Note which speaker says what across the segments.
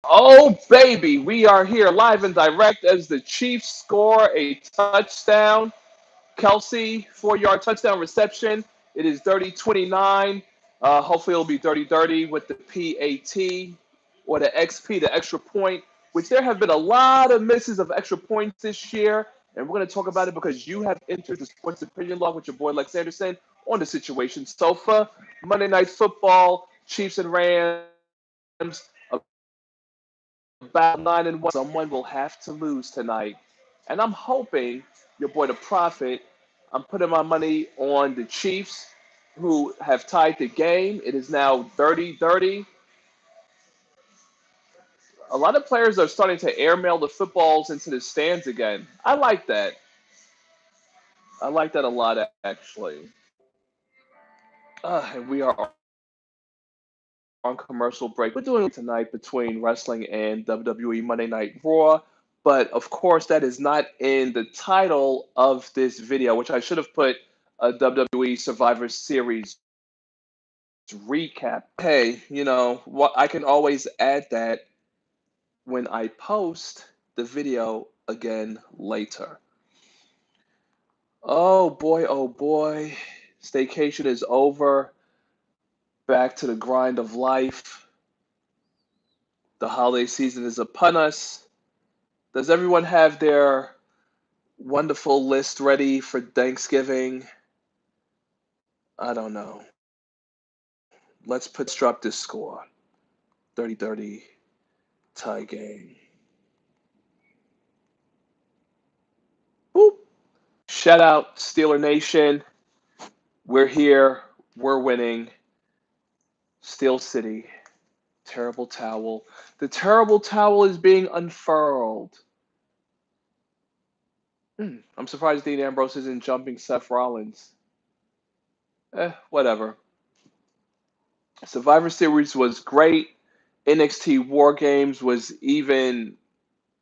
Speaker 1: Oh, baby, we are here live and direct as the Chiefs score a touchdown. Kelsey, 4 yard touchdown reception. It is 30-29. Hopefully, it'll be 30-30 with the PAT or the XP, the extra point, which there have been a lot of misses of extra points this year. And we're going to talk about it because you have entered the sports opinion log with your boy Lex Anderson on the Situation Sofa. Monday Night Football, Chiefs and Rams, about 9-1. Someone will have to lose tonight. And I'm hoping your boy the Prophet, I'm putting my money on the Chiefs who have tied the game. It is now 30-30. A lot of players are starting to airmail the footballs into the stands again. I like that. I like that a lot, actually. And we are on commercial break. We're doing tonight between wrestling and WWE Monday Night Raw. But of course, that is not in the title of this video, which I should have put a WWE Survivor Series recap. Hey, what I can always add that when I post the video again later. Oh boy, oh boy. Staycation is over. Back to the grind of life. The holiday season is upon us. Does everyone have their wonderful list ready for Thanksgiving? I don't know. Let's drop this score. 30-30 tie game. Boop. Shout out Steeler Nation. We're here. We're winning. Steel City. Terrible towel. The terrible towel is being unfurled. I'm surprised Dean Ambrose isn't jumping Seth Rollins. Whatever. Survivor Series was great. NXT War Games was even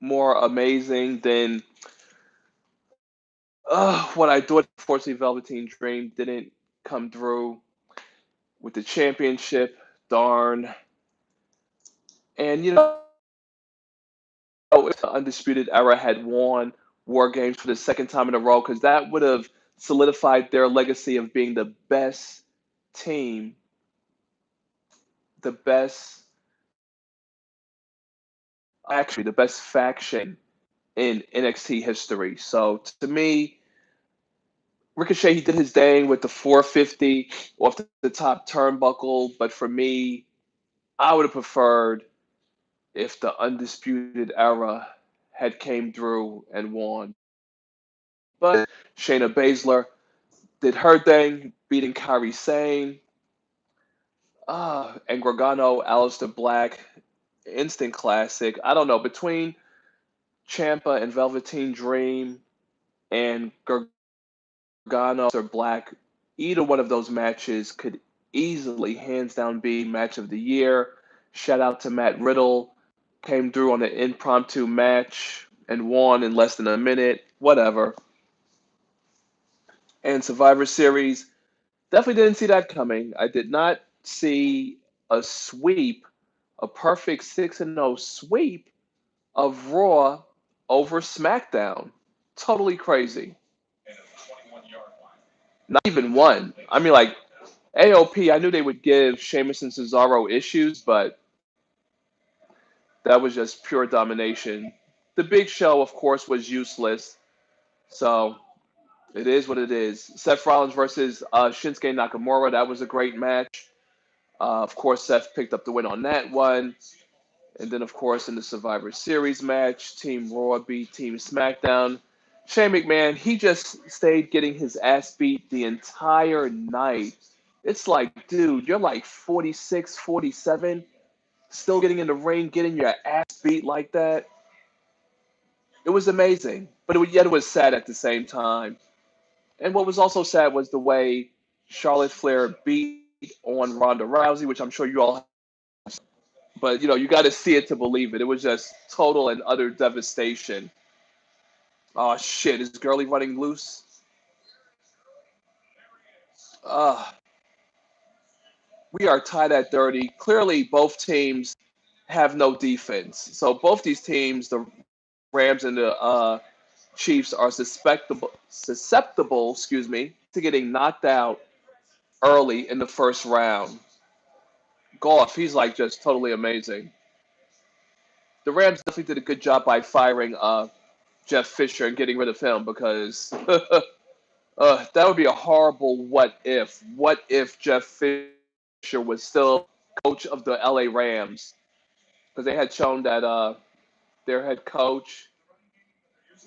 Speaker 1: more amazing than what I thought. Unfortunately, Velveteen Dream didn't come through with the championship. Darn. And, if the Undisputed Era had won War Games for the second time in a row, because that would have solidified their legacy of being the best team, the best, actually, the best faction in NXT history. So to me, Ricochet, he did his thing with the 450 off the top turnbuckle, but for me, I would have preferred if the Undisputed Era had came through and won. But Shayna Baszler did her thing, beating Kairi Sane. And Gargano, Aleister Black, instant classic. I don't know, between Champa and Velveteen Dream and Gargano, Aleister Black, either one of those matches could easily, hands down, be match of the year. Shout out to Matt Riddle, came through on an impromptu match and won in less than a minute. Whatever. And Survivor Series, definitely didn't see that coming. I did not see a sweep, a perfect 6-0 sweep of Raw over SmackDown. Totally crazy. Not even one. I mean, like, AOP, I knew they would give Sheamus and Cesaro issues, but that was just pure domination. The Big Show, of course, was useless. So it is what it is. Seth Rollins versus Shinsuke Nakamura, that was a great match. Of course, Seth picked up the win on that one. And then, of course, in the Survivor Series match, Team Raw beat Team SmackDown. Shane McMahon, he just stayed getting his ass beat the entire night. It's like, dude, you're like 46, 47, still getting in the ring, getting your ass beat like that. It was amazing, but yet it was sad at the same time. And what was also sad was the way Charlotte Flair beat on Ronda Rousey, which I'm sure you all have seen. But you got to see it to believe it. It was just total and utter devastation. Oh shit, is Gurley running loose? Uh, we are tied at 30. Clearly, both teams have no defense. So both these teams, the Rams and the Chiefs, are susceptible, to getting knocked out early in the first round. Goff, he's like just totally amazing. The Rams definitely did a good job by firing Jeff Fisher and getting rid of him because that would be a horrible what if. What if Jeff Fisher was still coach of the LA Rams? Because they had shown that their head coach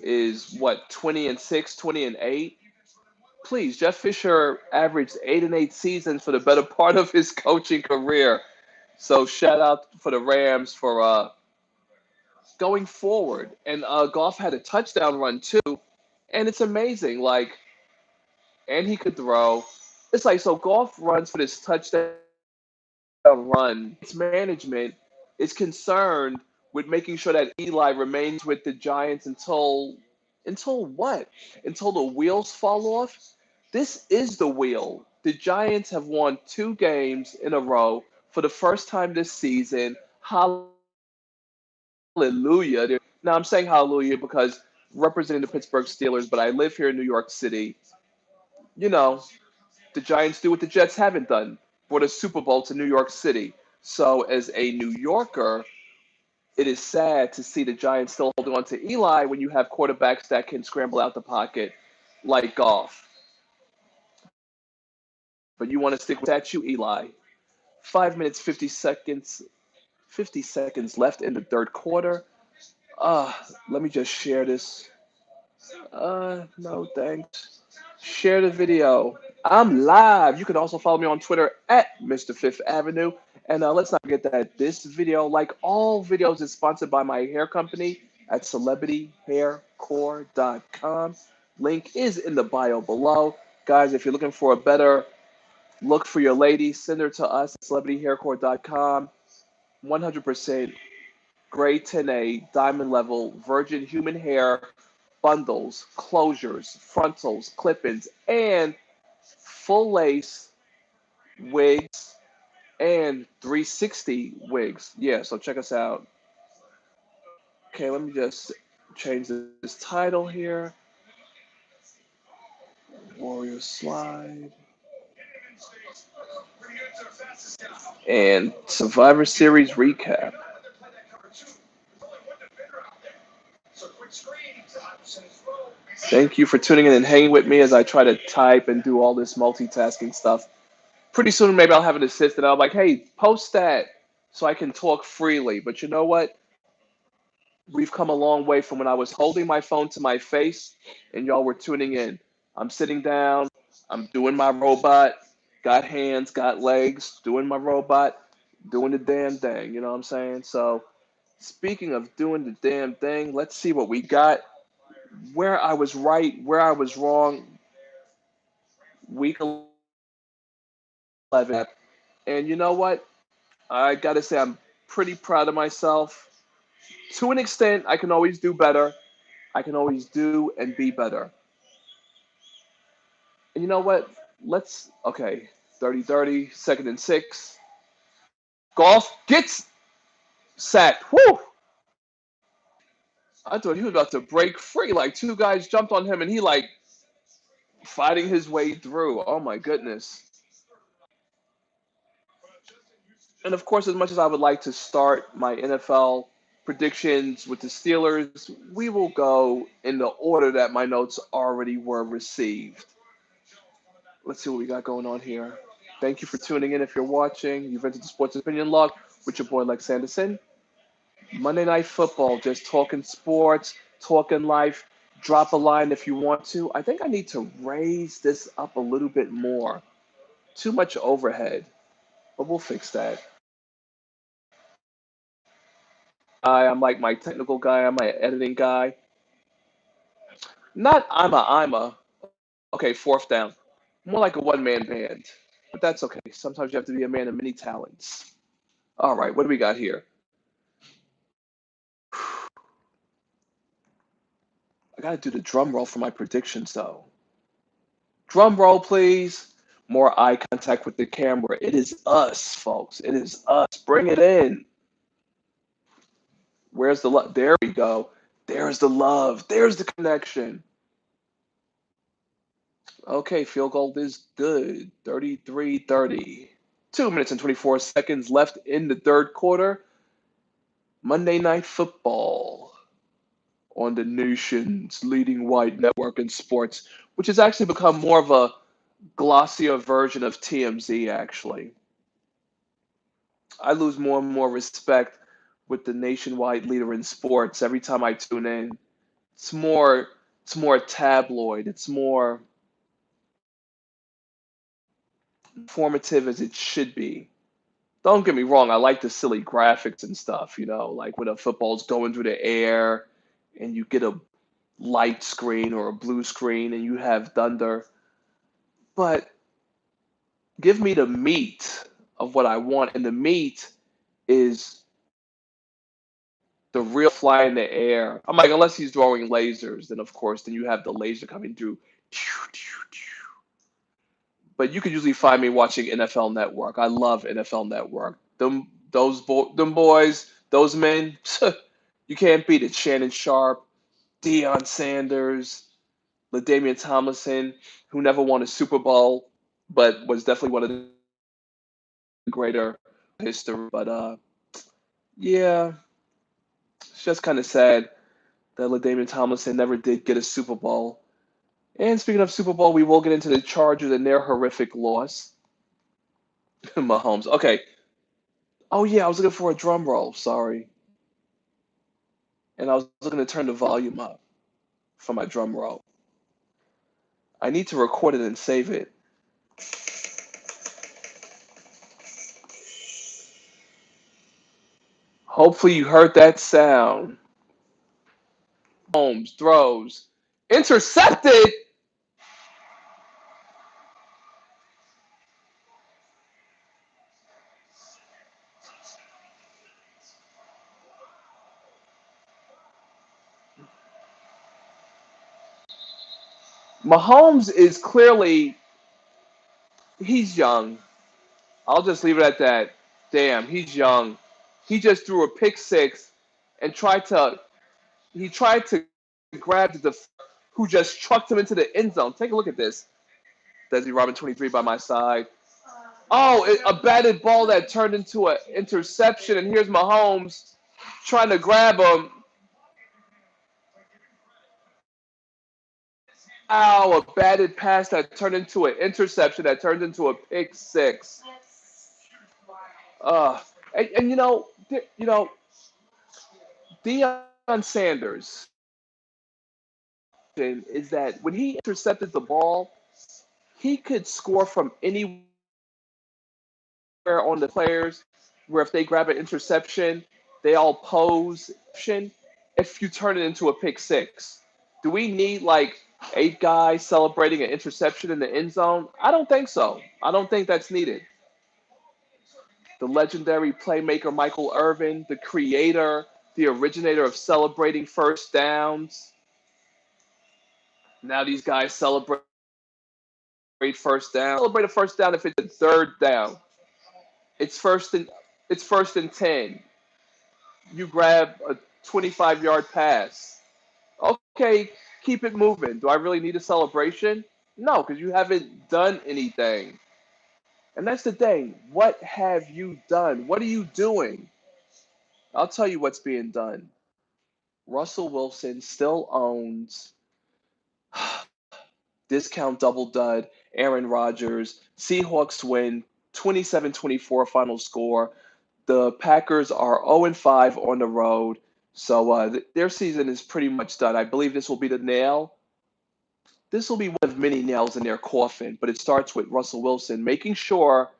Speaker 1: is what 20-6, 20-8. Please, Jeff Fisher averaged 8-8 seasons for the better part of his coaching career. So shout out for the Rams for going forward. And Goff had a touchdown run too, and it's amazing. Like, and he could throw. It's like so. Goff runs for this touchdown run. Its management is concerned with making sure that Eli remains with the Giants until what? Until the wheels fall off. This is the wheel. The Giants have won 2 games in a row for the first time this season. Hallelujah. Now I'm saying hallelujah because representing the Pittsburgh Steelers, but I live here in New York City. You know, the Giants do what the Jets haven't done, brought a Super Bowl to New York City. So as a New Yorker, it is sad to see the Giants still holding on to Eli when you have quarterbacks that can scramble out the pocket like Goff. But you want to stick with that, you Eli. 5 minutes, 50 seconds left in the third quarter. Let me just share this. No thanks. Share the video. I'm live. You can also follow me on Twitter at Mr. Fifth Avenue. And let's not forget that this video, like all videos, is sponsored by my hair company at celebrityhaircore.com. Link is in the bio below. Guys, if you're looking for a better look for your lady, send her to us at celebrityhaircore.com. 100% grade 10A, diamond level, virgin human hair, bundles, closures, frontals, clip-ins, and full lace wigs and 360 wigs. Yeah, so check us out. Okay, let me just change this title here. Warrior Slide. And Survivor Series recap. Thank you for tuning in and hanging with me as I try to type and do all this multitasking stuff. Pretty soon, maybe I'll have an assistant. I'm like, hey, post that so I can talk freely. But you know what? We've come a long way from when I was holding my phone to my face and y'all were tuning in. I'm sitting down. I'm doing my robot. Got hands, got legs, doing my robot, doing the damn thing. You know what I'm saying? So, speaking of doing the damn thing, let's see what we got. Where I was right, where I was wrong. Week 11. And you know what? I got to say, I'm pretty proud of myself. To an extent, I can always do better. I can always do and be better. And you know what? Okay, 30-30, 2nd and 6. Golf gets sacked. Woo! I thought he was about to break free. Like 2 guys jumped on him and he like fighting his way through. Oh my goodness. And of course, as much as I would like to start my NFL predictions with the Steelers, we will go in the order that my notes already were received. Let's see what we got going on here. Thank you for tuning in if you're watching. You've entered the Sports Opinion Log with your boy Lex Anderson. Monday Night Football, just talking sports, talking life. Drop a line if you want to. I think I need to raise this up a little bit more. Too much overhead, but we'll fix that. I'm like my technical guy. I'm my editing guy. Not I'm a. Okay, fourth down. More like a one-man band. But that's okay. Sometimes you have to be a man of many talents. All right, what do we got here? I got to do the drum roll for my predictions, though. Drum roll, please. More eye contact with the camera. It is us, folks. It is us. Bring it in. Where's the love? There we go. There's the love. There's the connection. Okay, field goal is good. 33-30. 2 minutes and 24 seconds left in the third quarter. Monday Night Football on the nation's leading white network in sports, which has actually become more of a glossier version of TMZ, actually. I lose more and more respect with the nationwide leader in sports every time I tune in. It's more it's more tabloid. It's more informative as it should be. Don't get me wrong, I like the silly graphics and stuff, like when a football's going through the air and you get a light screen or a blue screen and you have thunder. But give me the meat of what I want, and the meat is the real fly in the air. I'm like, unless he's throwing lasers, then of course, then you have the laser coming through. But you could usually find me watching NFL Network. I love NFL Network. Them boys, those men, you can't beat it. Shannon Sharp, Deion Sanders, LaDainian Tomlinson, who never won a Super Bowl, but was definitely one of the greater history. But yeah, it's just kind of sad that LaDainian Tomlinson never did get a Super Bowl. And speaking of Super Bowl, we will get into the Chargers and their horrific loss. Mahomes. Okay. Oh yeah, I was looking for a drum roll. Sorry, and I was looking to turn the volume up for my drum roll. I need to record it and save it. Hopefully you heard that sound. Holmes throws. Intercepted. Mahomes is clearly, he's young. I'll just leave it at that. Damn, he's young. He just threw a pick six and tried to grab the who just trucked him into the end zone. Take a look at this. Desi Robin 23 by my side. Oh, a batted ball that turned into an interception, and here's Mahomes trying to grab him. Ow, a batted pass that turned into an interception that turned into a pick six. And Deion Sanders is that when he intercepted the ball, he could score from anywhere on the players. Where if they grab an interception, they all pose. If you turn it into a pick six, do we need like 8 guys celebrating an interception in the end zone? I don't think so. I don't think that's needed. The legendary playmaker Michael Irvin, the creator, the originator of celebrating first downs. Now these guys celebrate first down. Celebrate a first down if it's a third down. It's first and 10. You grab a 25-yard pass. Okay, keep it moving. Do I really need a celebration? No, because you haven't done anything. And that's the thing. What have you done? What are you doing? I'll tell you what's being done. Russell Wilson still owns discount double dud, Aaron Rodgers. Seahawks win 27-24 final score. The Packers are 0-5 on the road. So their season is pretty much done. I believe this will be the nail. This will be one of many nails in their coffin, but it starts with Russell Wilson making sure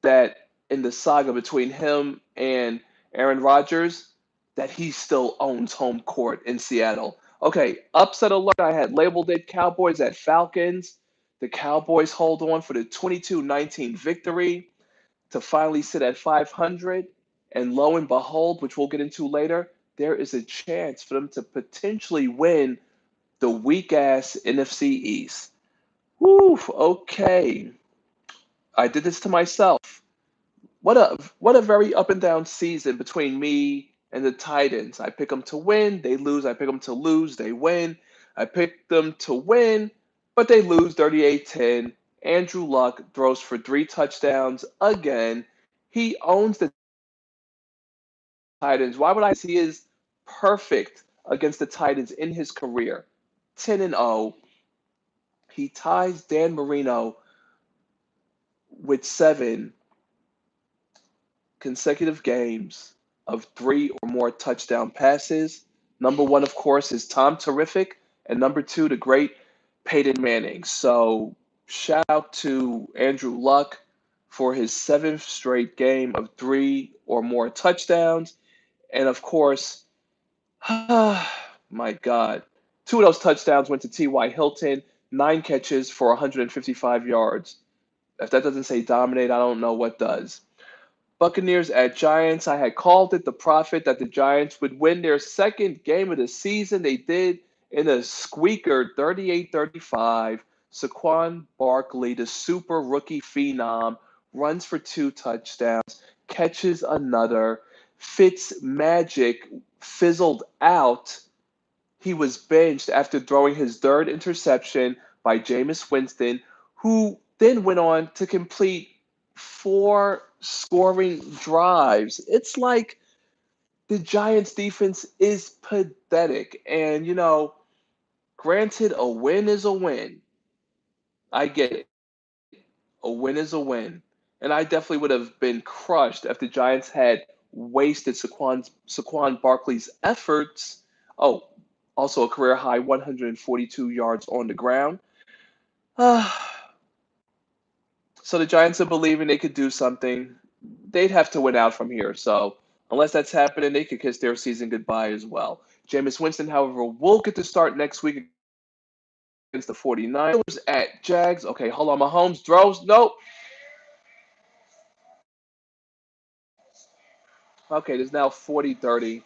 Speaker 1: that in the saga between him and Aaron Rodgers, that he still owns home court in Seattle. Okay, upset alert. I had labeled it Cowboys at Falcons. The Cowboys hold on for the 22-19 victory to finally sit at 500. And lo and behold, which we'll get into later, there is a chance for them to potentially win the weak ass NFC East. Woo, okay. I did this to myself. What a very up and down season between me And the Titans, I pick them to win, they lose. I pick them to lose, they win. I pick them to win, but they lose 38-10. Andrew Luck throws for 3 touchdowns again. He owns the Titans. Why would I say he is perfect against the Titans in his career? 10-0. He ties Dan Marino with 7 consecutive games of 3 or more touchdown passes. Number one, of course, is Tom Terrific, and number two, the great Peyton Manning. So shout out to Andrew Luck for his 7th straight game of 3 or more touchdowns. And of course, my God, 2 of those touchdowns went to T.Y. Hilton, 9 catches for 155 yards. If that doesn't say dominate, I don't know what does. Buccaneers at Giants. I had called it the prophet that the Giants would win their second game of the season. They did in a squeaker 38-35. Saquon Barkley, the super rookie phenom, runs for 2 touchdowns, catches another. Fitz Magic fizzled out. He was benched after throwing his third interception by Jameis Winston, who then went on to complete 4 scoring drives. It's like the Giants' defense is pathetic. And, granted, a win is a win. I get it. A win is a win. And I definitely would have been crushed if the Giants had wasted Saquon Barkley's efforts. Oh, also a career high 142 yards on the ground. Uh, so the Giants are believing they could do something. They'd have to win out from here. So unless that's happening, they could kiss their season goodbye as well. Jameis Winston, however, will get to start next week against the 49ers at Jags. Okay, hold on. Mahomes throws. Nope. Okay, there's now 40-30.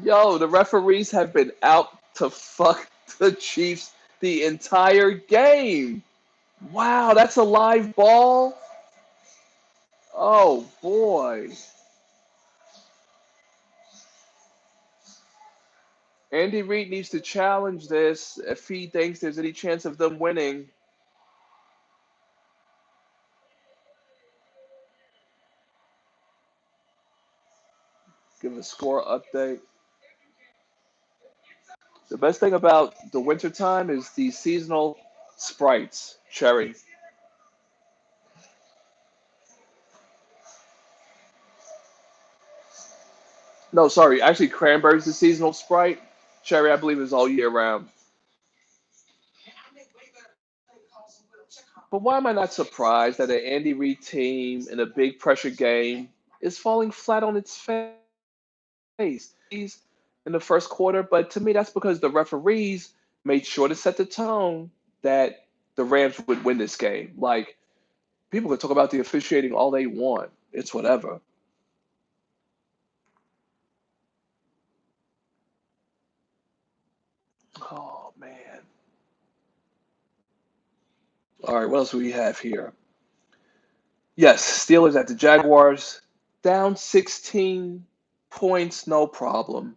Speaker 1: Yo, the referees have been out to fuck the Chiefs the entire game. Wow, that's a live ball. Oh boy. Andy Reid needs to challenge this if he thinks there's any chance of them winning. Give a score update. The best thing about the wintertime is the seasonal sprites, Cherry. No, sorry, actually cranberry's the seasonal sprite. Cherry, I believe, is all year round. But why am I not surprised that an Andy Reid team in a big pressure game is falling flat on its face? He's in the first quarter, but to me, that's because the referees made sure to set the tone that the Rams would win this game. Like, people can talk about the officiating all they want. It's whatever. Oh, man. All right, what else do we have here? Yes, Steelers at the Jaguars. Down 16 points, no problem.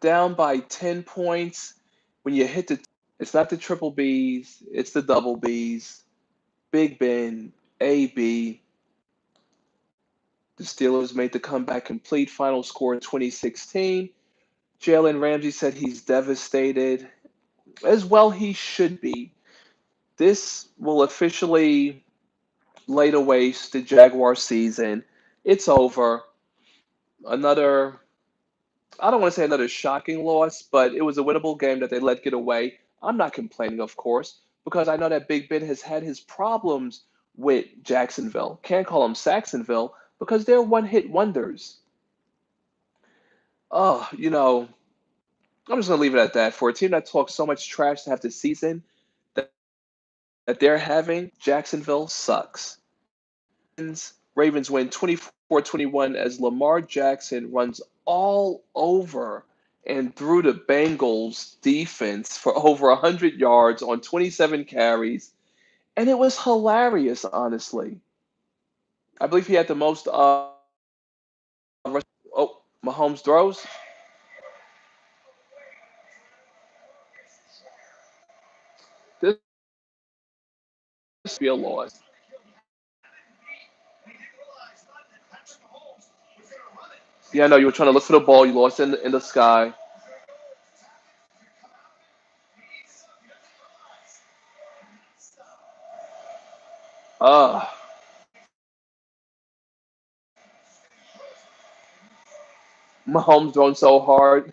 Speaker 1: Down by 10 points. When you hit it's not the triple Bs, it's the double Bs. Big Ben, AB. The Steelers made the comeback complete. Final score 2016. Jalen Ramsey said he's devastated. As well, he should be. This will officially lay to waste the Jaguar season. It's over. Another, I don't want to say another shocking loss, but it was a winnable game that they let get away. I'm not complaining, of course, because I know that Big Ben has had his problems with Jacksonville. Can't call them Saxonville because they're one hit wonders. Oh, I'm just going to leave it at that. For a team that talks so much trash to have the season that, that they're having, Jacksonville sucks. Ravens win 24-21 as Lamar Jackson runs all over and threw the Bengals defense for over 100 yards on 27 carries. And it was hilarious, honestly. I believe he had the most. Oh, Mahomes throws. This be a loss. Yeah, I know you were trying to look for the ball. You lost in the sky. Uh, Mahomes throwing so hard.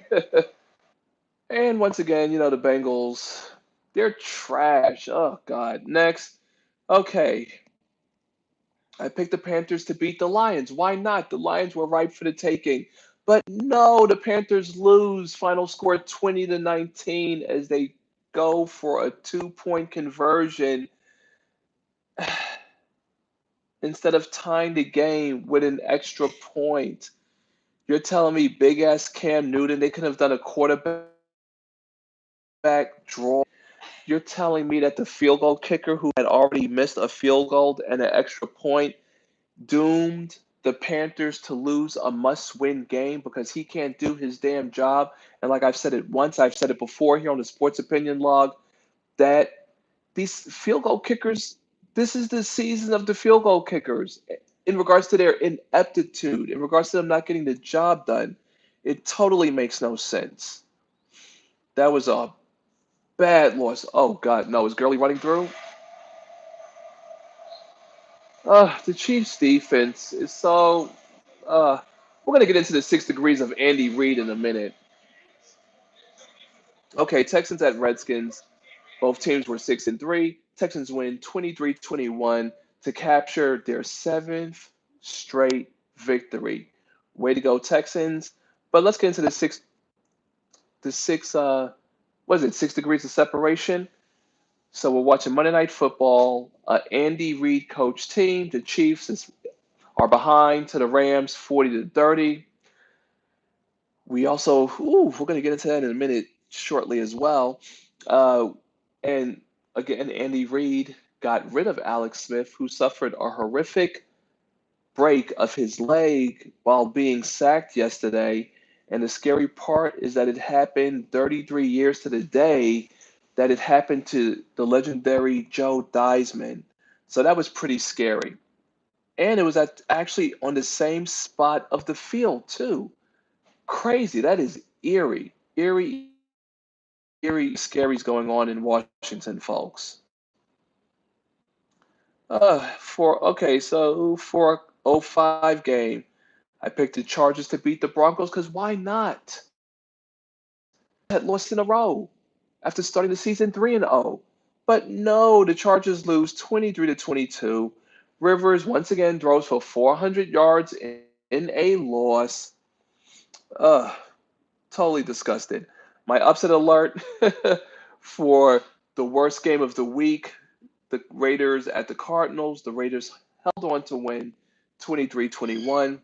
Speaker 1: And once again, the Bengals, they're trash. Oh, God. Next. Okay. I picked the Panthers to beat the Lions. Why not? The Lions were ripe for the taking. But no, the Panthers lose. Final score 20-19 as they go for a 2-point conversion instead of tying the game with an extra point. You're telling me big ass Cam Newton, they could have done a quarterback draw. You're telling me that the field goal kicker who had already missed a field goal and an extra point doomed the Panthers to lose a must-win game because he can't do his damn job. And like I've said it once, I've said it before here on the Sports Opinion Log, that these field goal kickers, this is the season of the field goal kickers in regards to their ineptitude, in regards to them not getting the job done. It totally makes no sense. That was a bad loss. Oh, God, no. Is Gurley running through? The Chiefs' defense is so. Uh, we're going to get into the 6 degrees of Andy Reid in a minute. Okay, Texans at Redskins. Both teams were 6-3. Texans win 23-21 to capture their seventh straight victory. Way to go, Texans. But let's get into the six, what is it, 6 degrees of separation? So we're watching Monday Night Football. Andy Reid coach team. The Chiefs are behind to the Rams 40-30. We also, we're going to get into that in a minute shortly as well. Uh, and again, Andy Reid got rid of Alex Smith, who suffered a horrific break of his leg while being sacked yesterday. And the scary part is that it happened 33 years to the day that it happened to the legendary Joe Theismann. So that was pretty scary. And it was actually on the same spot of the field, too. Crazy. That is eerie. Eerie, eerie, scary's going on in Washington, folks. For '05 game, I picked the Chargers to beat the Broncos because why not? Had lost in a row after starting the season 3-0. But no, the Chargers lose 23-22. Rivers once again throws for 400 yards in a loss. Ugh, totally disgusted. My upset alert for the worst game of the week, the Raiders at the Cardinals. The Raiders held on to win 23-21.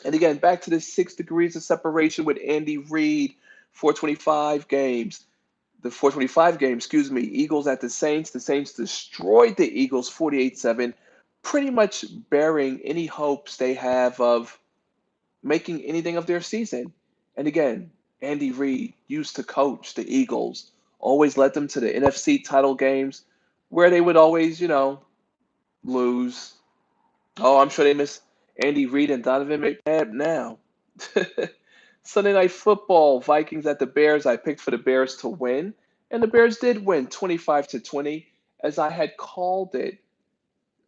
Speaker 1: And again, back to the 6 degrees of separation with Andy Reid, 425 games. The 425 game, excuse me, Eagles at the Saints. The Saints destroyed the Eagles 48-7, pretty much bearing any hopes they have of making anything of their season. And again, Andy Reid used to coach the Eagles, always led them to the NFC title games where they would always, lose. Oh, I'm sure they miss Andy Reid and Donovan McNabb now. Sunday Night Football, Vikings at the Bears. I picked for the Bears to win, and the Bears did win 25-20, as I had called it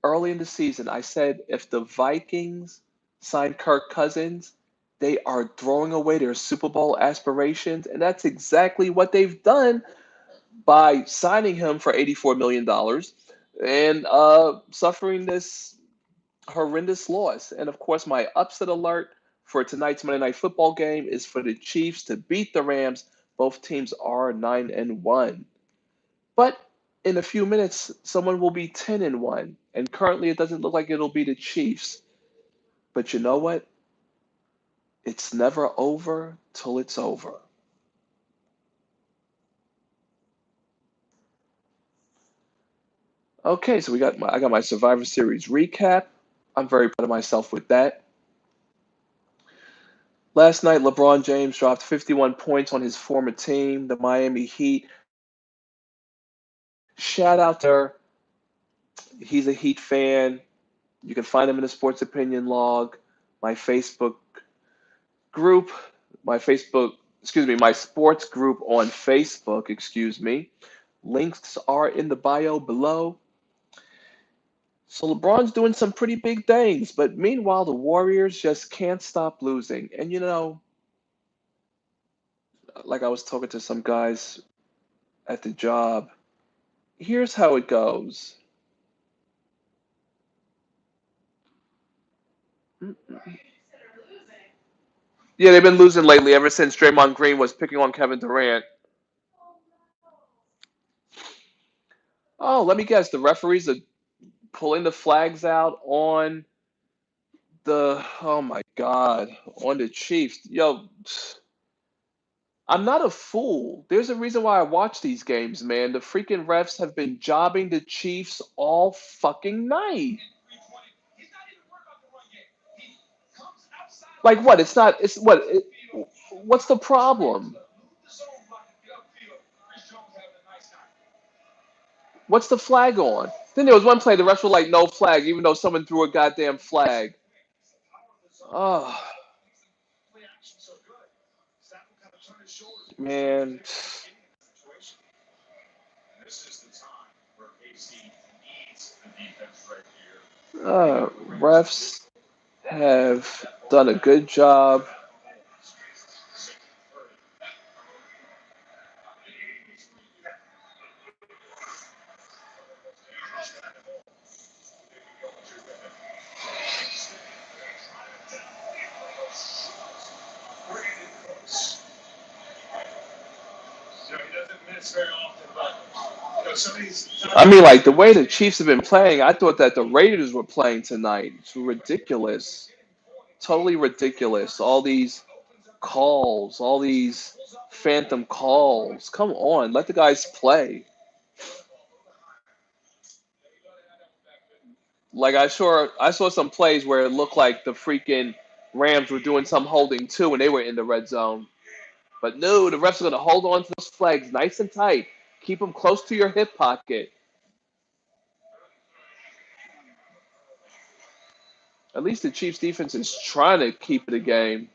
Speaker 1: early in the season. I said if the Vikings sign Kirk Cousins, they are throwing away their Super Bowl aspirations, and that's exactly what they've done by signing him for $84 million dollars and suffering this horrendous loss. And of course, my upset alert for tonight's Monday Night Football game is for the Chiefs to beat the Rams. Both teams are 9-1. But in a few minutes, someone will be 10-1. And currently, it doesn't look like it'll be the Chiefs. But you know what? It's never over till it's over. Okay, so I got my Survivor Series recap. I'm very proud of myself with that. Last night, LeBron James dropped 51 points on his former team, the Miami Heat. Shout out to he's a Heat fan. You can find him in the Sports Opinion Log, my Facebook group, my sports group on Facebook, excuse me. Links are in the bio below. So LeBron's doing some pretty big things, but meanwhile, the Warriors just can't stop losing. And like I was talking to some guys at the job, here's how it goes. Yeah, they've been losing lately ever since Draymond Green was picking on Kevin Durant. Oh, let me guess. The referees are pulling the flags out on oh my God, on the Chiefs. Yo, I'm not a fool. There's a reason why I watch these games, man. The freaking refs have been jobbing the Chiefs all fucking night. Like what? It's not. It's what? What's the problem? What's the flag on? Then there was one play the refs were like no flag, even though someone threw a goddamn flag. Oh man. Refs have done a good job. I mean, like the way the Chiefs have been playing, I thought that the Raiders were playing tonight. It's ridiculous, totally ridiculous. All these calls, all these phantom calls. Come on, let the guys play. Like I saw some plays where it looked like the freaking Rams were doing some holding too, and they were in the red zone. But no, the refs are gonna hold on to those flags nice and tight. Keep them close to your hip pocket. At least the Chiefs defense is trying to keep it a game.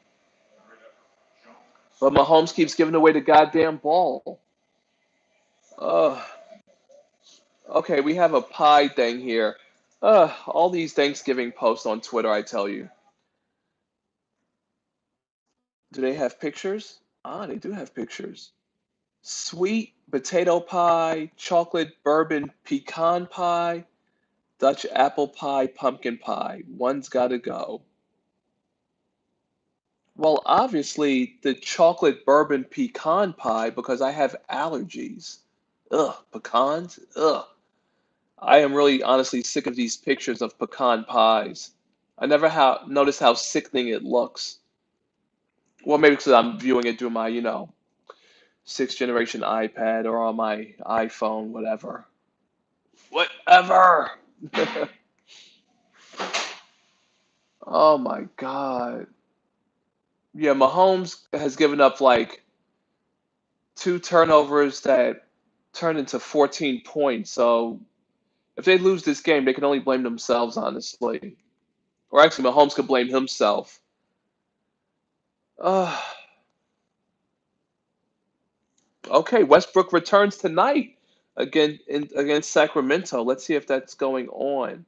Speaker 1: But Mahomes keeps giving away the goddamn ball. Uh, okay, we have a pie thing here. All these Thanksgiving posts on Twitter, I tell you. Do they have pictures? Ah, they do have pictures. Sweet potato pie, chocolate bourbon pecan pie, Dutch apple pie, pumpkin pie. One's gotta go. Well, obviously, the chocolate bourbon pecan pie because I have allergies. Ugh, pecans? Ugh. I am really honestly sick of these pictures of pecan pies. I never noticed how sickening it looks. Well, maybe because I'm viewing it through my, sixth generation iPad or on my iPhone, whatever. Whatever. Oh my God. Yeah, Mahomes has given up like two turnovers that turned into 14 points. So if they lose this game, they can only blame themselves, honestly. Or actually, Mahomes could blame himself. Uh, okay, Westbrook returns tonight against Sacramento. Let's see if that's going on.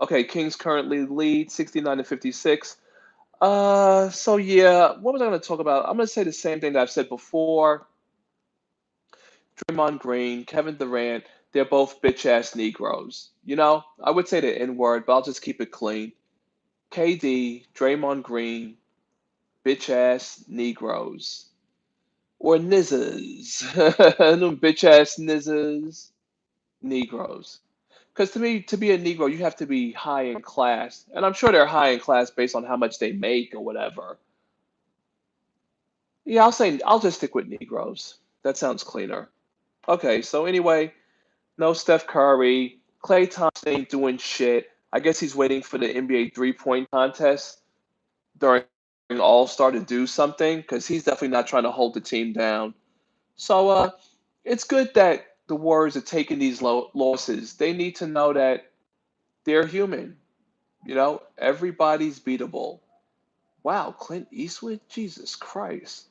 Speaker 1: Okay, Kings currently lead 69 to 56. So yeah, what was I going to talk about? I'm going to say the same thing that I've said before. Draymond Green, Kevin Durant, they're both bitch ass Negroes. I would say the N word, but I'll just keep it clean. KD, Draymond Green, bitch ass Negroes. Or nizzes. Them bitch ass nizzes. Negroes. Because to me, to be a Negro, you have to be high in class. And I'm sure they're high in class based on how much they make or whatever. Yeah, I'll just stick with Negroes. That sounds cleaner. Okay, so anyway, no Steph Curry. Klay Thompson ain't doing shit. I guess he's waiting for the NBA three-point contest during All-Star to do something because he's definitely not trying to hold the team down. So it's good that the Warriors are taking these losses. They need to know that they're human. Everybody's beatable. Wow, Clint Eastwood? Jesus Christ.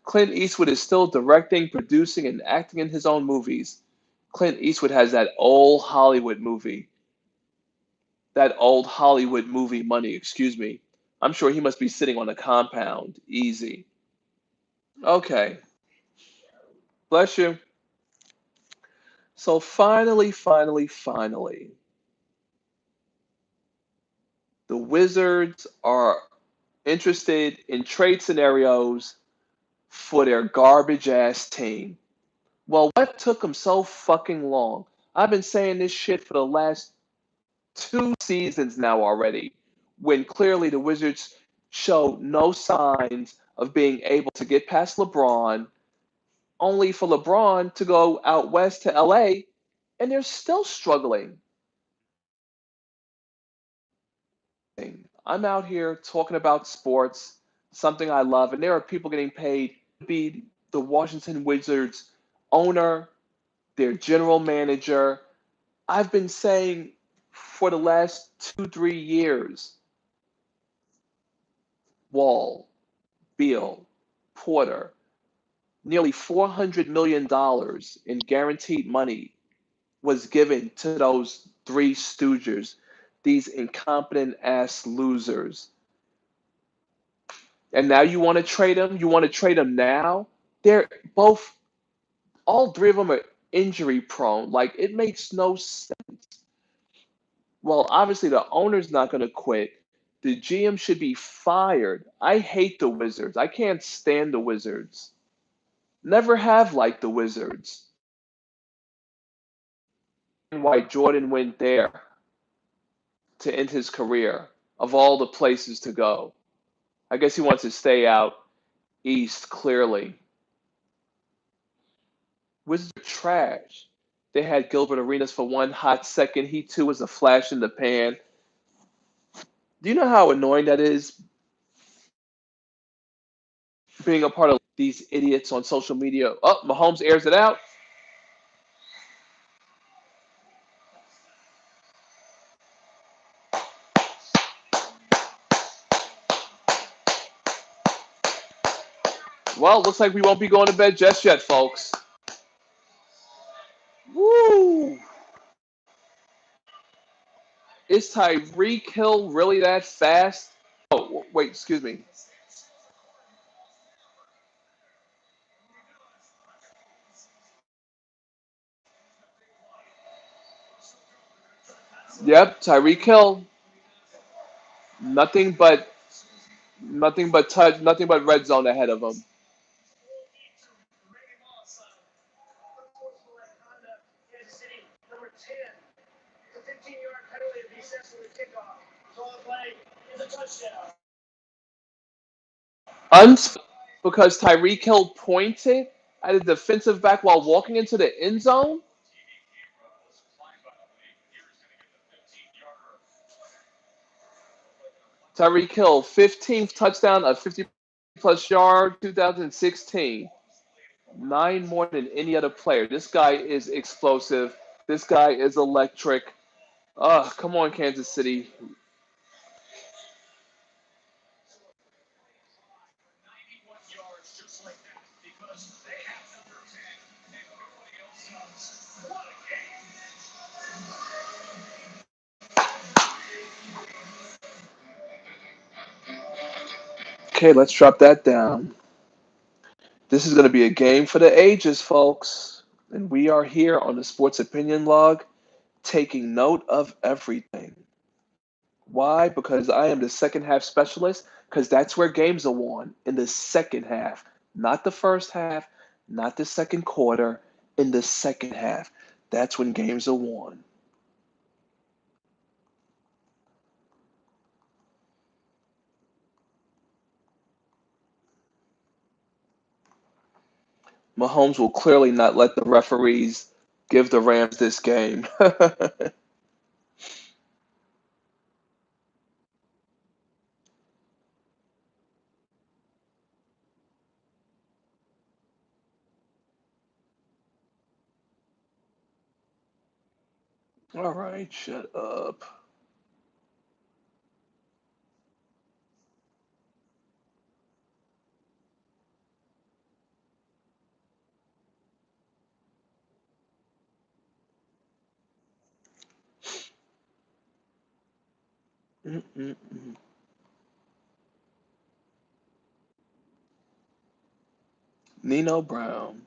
Speaker 1: Clint Eastwood is still directing, producing, and acting in his own movies. Clint Eastwood has that old Hollywood movie money, excuse me. I'm sure he must be sitting on a compound. Easy. Okay, bless you. So finally, the Wizards are interested in trade scenarios for their garbage ass team. Well, what took them so fucking long? I've been saying this shit for the last 2 seasons now already, when clearly the Wizards show no signs of being able to get past LeBron, only for LeBron to go out west to LA, and they're still struggling. I'm out here talking about sports, something I love, and there are people getting paid to be the Washington Wizards owner, their general manager. I've been saying for the last 2, 3 years, Wall, Beal, Porter, nearly $400 million in guaranteed money was given to those three stoogers, these incompetent ass losers. And now you want to trade them? You want to trade them now? They're both, all three of them are injury prone. Like, it makes no sense. Well, obviously, the owner's not going to quit. The GM should be fired. I hate the Wizards. I can't stand the Wizards. Never have liked the Wizards. And why Jordan went there to end his career, of all the places to go. I guess he wants to stay out east, clearly. Wizards are trash. They had Gilbert Arenas for one hot second. He too was a flash in the pan. Do you know how annoying that is, being a part of these idiots on social media? Oh, Mahomes airs it out. Well, looks like we won't be going to bed just yet, folks. Woo! Is Tyreek Hill really that fast? Oh, wait, excuse me. Yep, Tyreek Hill. Nothing but nothing but red zone ahead of him. Uns because Tyreek Hill pointed at a defensive back while walking into the end zone. Tyreek Hill, 15th touchdown of 50 plus yard, 2016. Nine more than any other player. This guy is explosive. This guy is electric. Come on, Kansas City. Okay, let's drop that down. This is going to be a game for the ages, folks. And we are here on the Sports Opinion Log taking note of everything. Why? Because I am the second half specialist, because that's where games are won, in the second half. Not the first half, not the second quarter, in the second half. That's when games are won. Mahomes will clearly not let the referees give the Rams this game. All right, shut up. Mm-mm-mm. Nino Brown.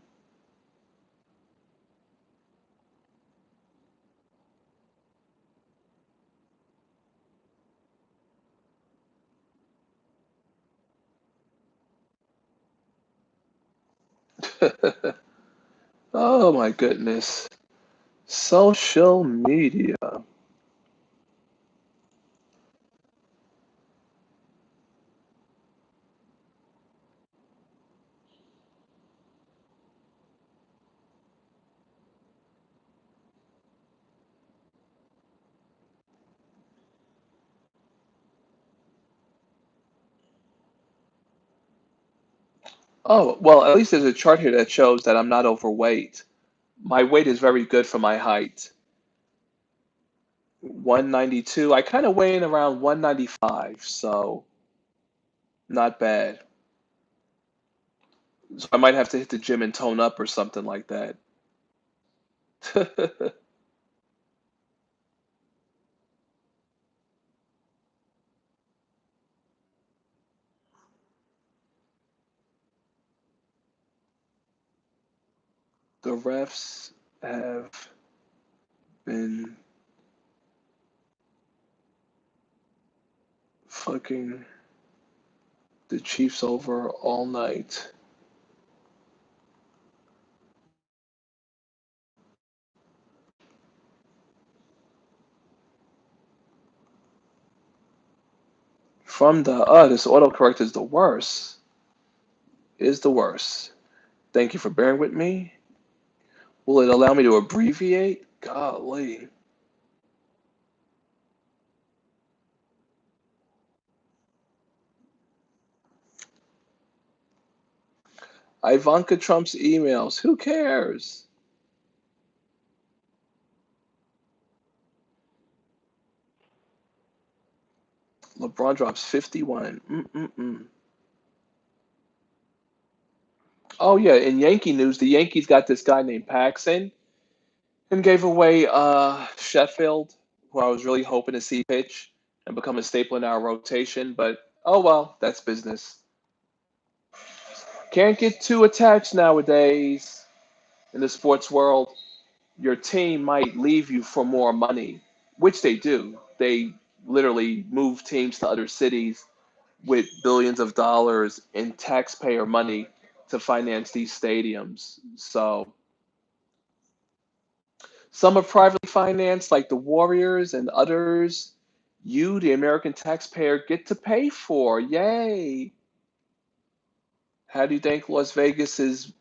Speaker 1: Oh my goodness. Social media. Oh, well, at least there's a chart here that shows that I'm not overweight. My weight is very good for my height. 192. I kind of weigh in around 195, so not bad. So I might have to hit the gym and tone up or something like that. The refs have been fucking the Chiefs over all night. From the this autocorrect is the worst. Is the worst. Thank you for bearing with me. Will it allow me to abbreviate? Golly. Ivanka Trump's emails. Who cares? LeBron drops 51. Mm-mm-mm. Oh yeah, in Yankee news, the Yankees got this guy named Paxson and gave away Sheffield, who I was really hoping to see pitch and become a staple in our rotation, but oh well, that's business. Can't get too attached nowadays in the sports world. Your team might leave you for more money, which they do. They literally move teams to other cities with billions of dollars in taxpayer money to finance these stadiums. So some are privately financed, like the Warriors and others. You, the American taxpayer, get to pay for. Yay! How do you think Las Vegas is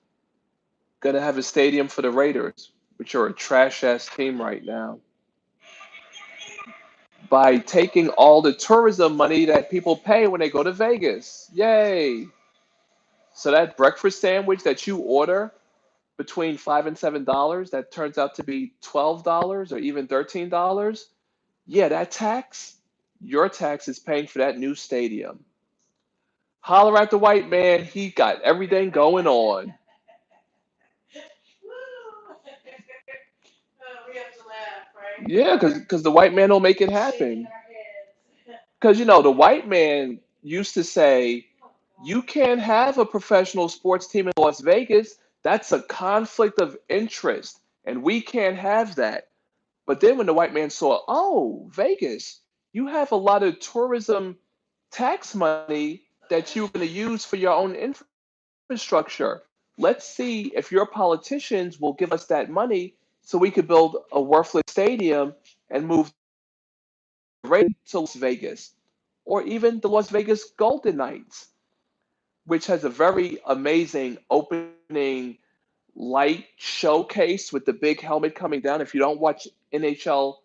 Speaker 1: going to have a stadium for the Raiders, which are a trash ass team right now? By taking all the tourism money that people pay when they go to Vegas. Yay! So that breakfast sandwich that you order between $5 and $7 that turns out to be $12 or even $13, yeah, that tax, your tax is paying for that new stadium. Holler at the white man, he got everything going on. Yeah, because the white man will make it happen. Because, the white man used to say, you can't have a professional sports team in Las Vegas. That's a conflict of interest, and we can't have that. But then when the white man saw, oh, Vegas, you have a lot of tourism tax money that you're going to use for your own infrastructure. Let's see if your politicians will give us that money so we could build a worthless stadium and move right to Las Vegas, or even the Las Vegas Golden Knights, which has a very amazing opening light showcase with the big helmet coming down. If you don't watch NHL,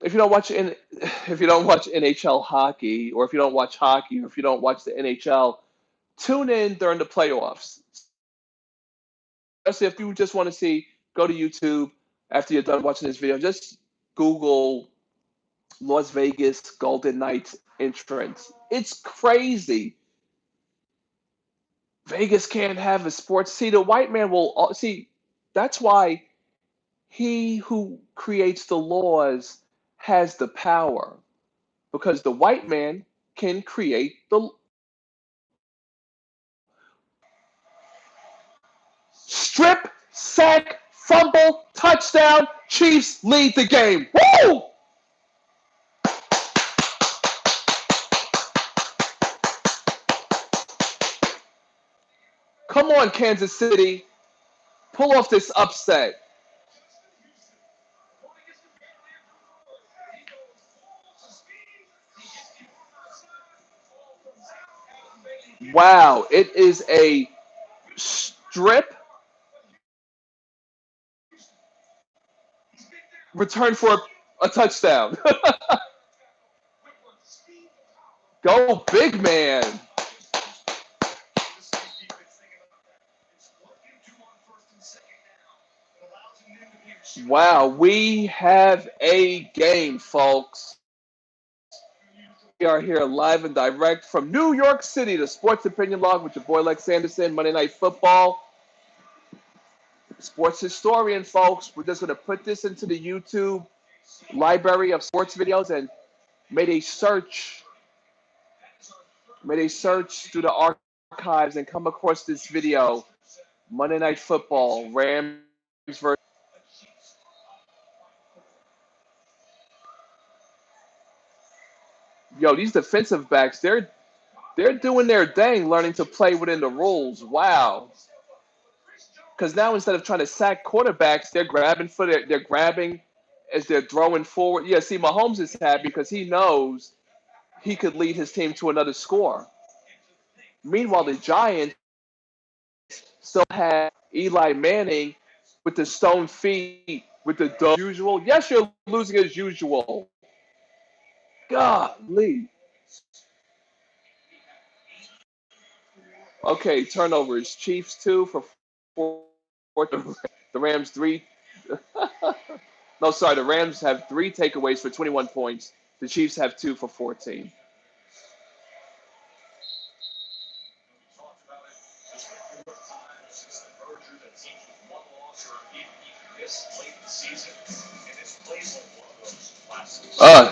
Speaker 1: if you don't watch in, if you don't watch NHL hockey, or if you don't watch hockey, or if you don't watch the NHL, tune in during the playoffs. Especially if you just want to see, go to YouTube after you're done watching this video. Just Google Las Vegas Golden Knights entrance. It's crazy. Vegas can't have a sports. See, the white man will see. That's why he who creates the laws has the power, because the white man can create the strip, sack, fumble, touchdown. Chiefs lead the game. Woo! Come on, Kansas City. Pull off this upset. Wow, it is a strip return for a touchdown. Go big man. Wow, we have a game, folks. We are here live and direct from New York City, the Sports Opinion Log with your boy Lex Anderson, Monday Night Football. Sports historian, folks. We're just going to put this into the YouTube library of sports videos and made a search through the archives and come across this video. Monday Night Football, Rams versus. Yo, these defensive backs, they're doing their thing, learning to play within the rules. Wow. Because now instead of trying to sack quarterbacks, they're grabbing they're grabbing as they're throwing forward. Yeah, see, Mahomes is happy because he knows he could lead his team to another score. Meanwhile, the Giants still have Eli Manning with the stone feet, with the usual. Yes, you're losing as usual. Golly. Okay, turnovers. Chiefs 2 for 4. The Rams 3. No, sorry. The Rams have 3 takeaways for 21 points. The Chiefs have 2 for 14.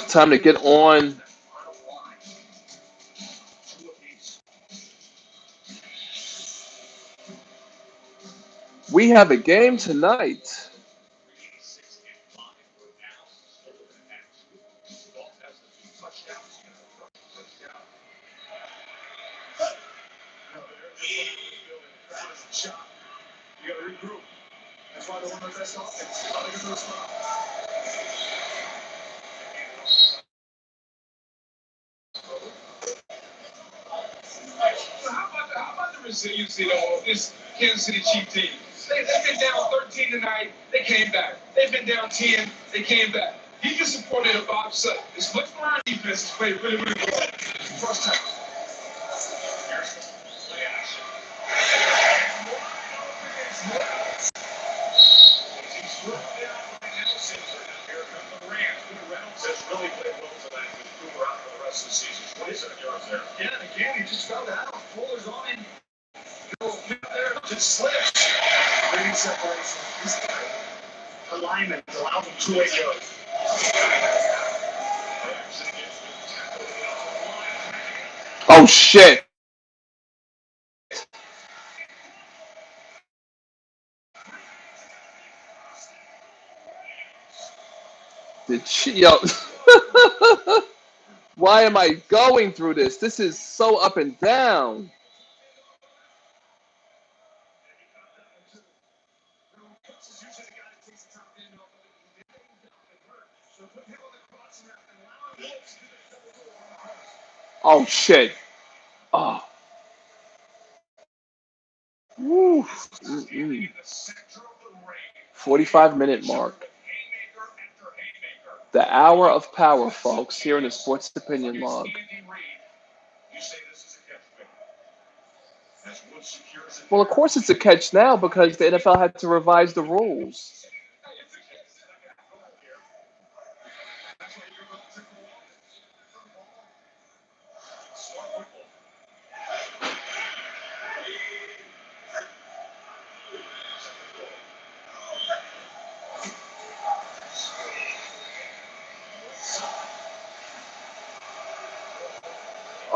Speaker 1: Time to get on. We have a game tonight. How about the resiliency of this Kansas City Chiefs team? They've been down 13 tonight. They came back. They've been down 10. They came back. He just supported a Bob Sutton. This much more on defense has played really, really well. First time. Has really played well tonight with Cooper out for the rest of the season. 27 yards there. Yeah, and again, he just found out. Fuller's on him. Go there, just slips. Bringing separation. This guy, alignment allows him 2-8 yards. Oh shit! Yo, why am I going through this? This is so up and down. Oh shit! Oh. Woo. 45-minute mark. The hour of power, folks, here in the Sports Opinion Log. Well, of course it's a catch now because the NFL had to revise the rules.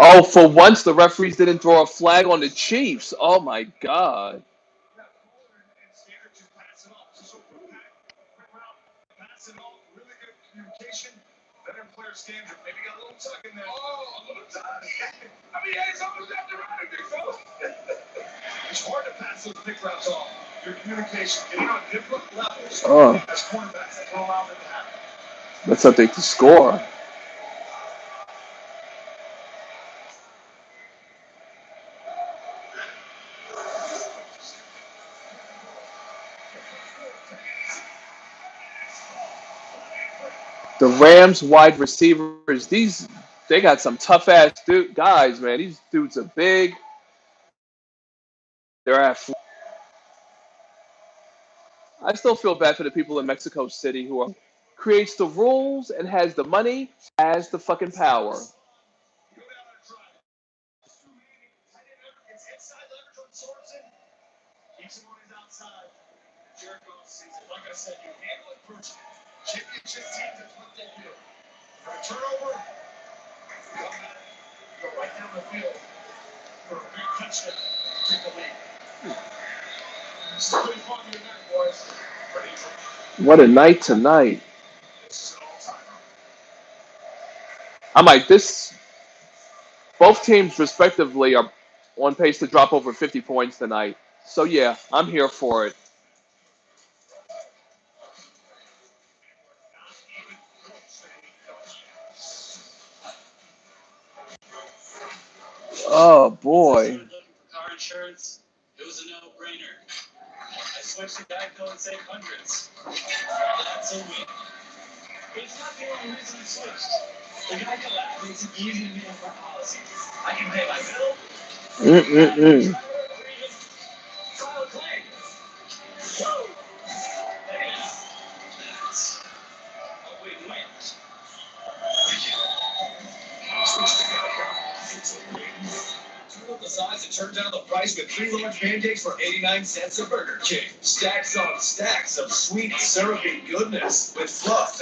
Speaker 1: Oh, for once the referees didn't throw a flag on the Chiefs. Oh my God. Oh, that's something to score. The Rams wide receivers, they got some tough ass guys, man. These dudes are big. They're athletic. I still feel bad for the people in Mexico City who creates the rules and has the money, has the fucking power. What a night tonight. I'm like, both teams respectively are on pace to drop over 50 points tonight. So yeah, I'm here for it. Oh boy. Mm-mm-mm.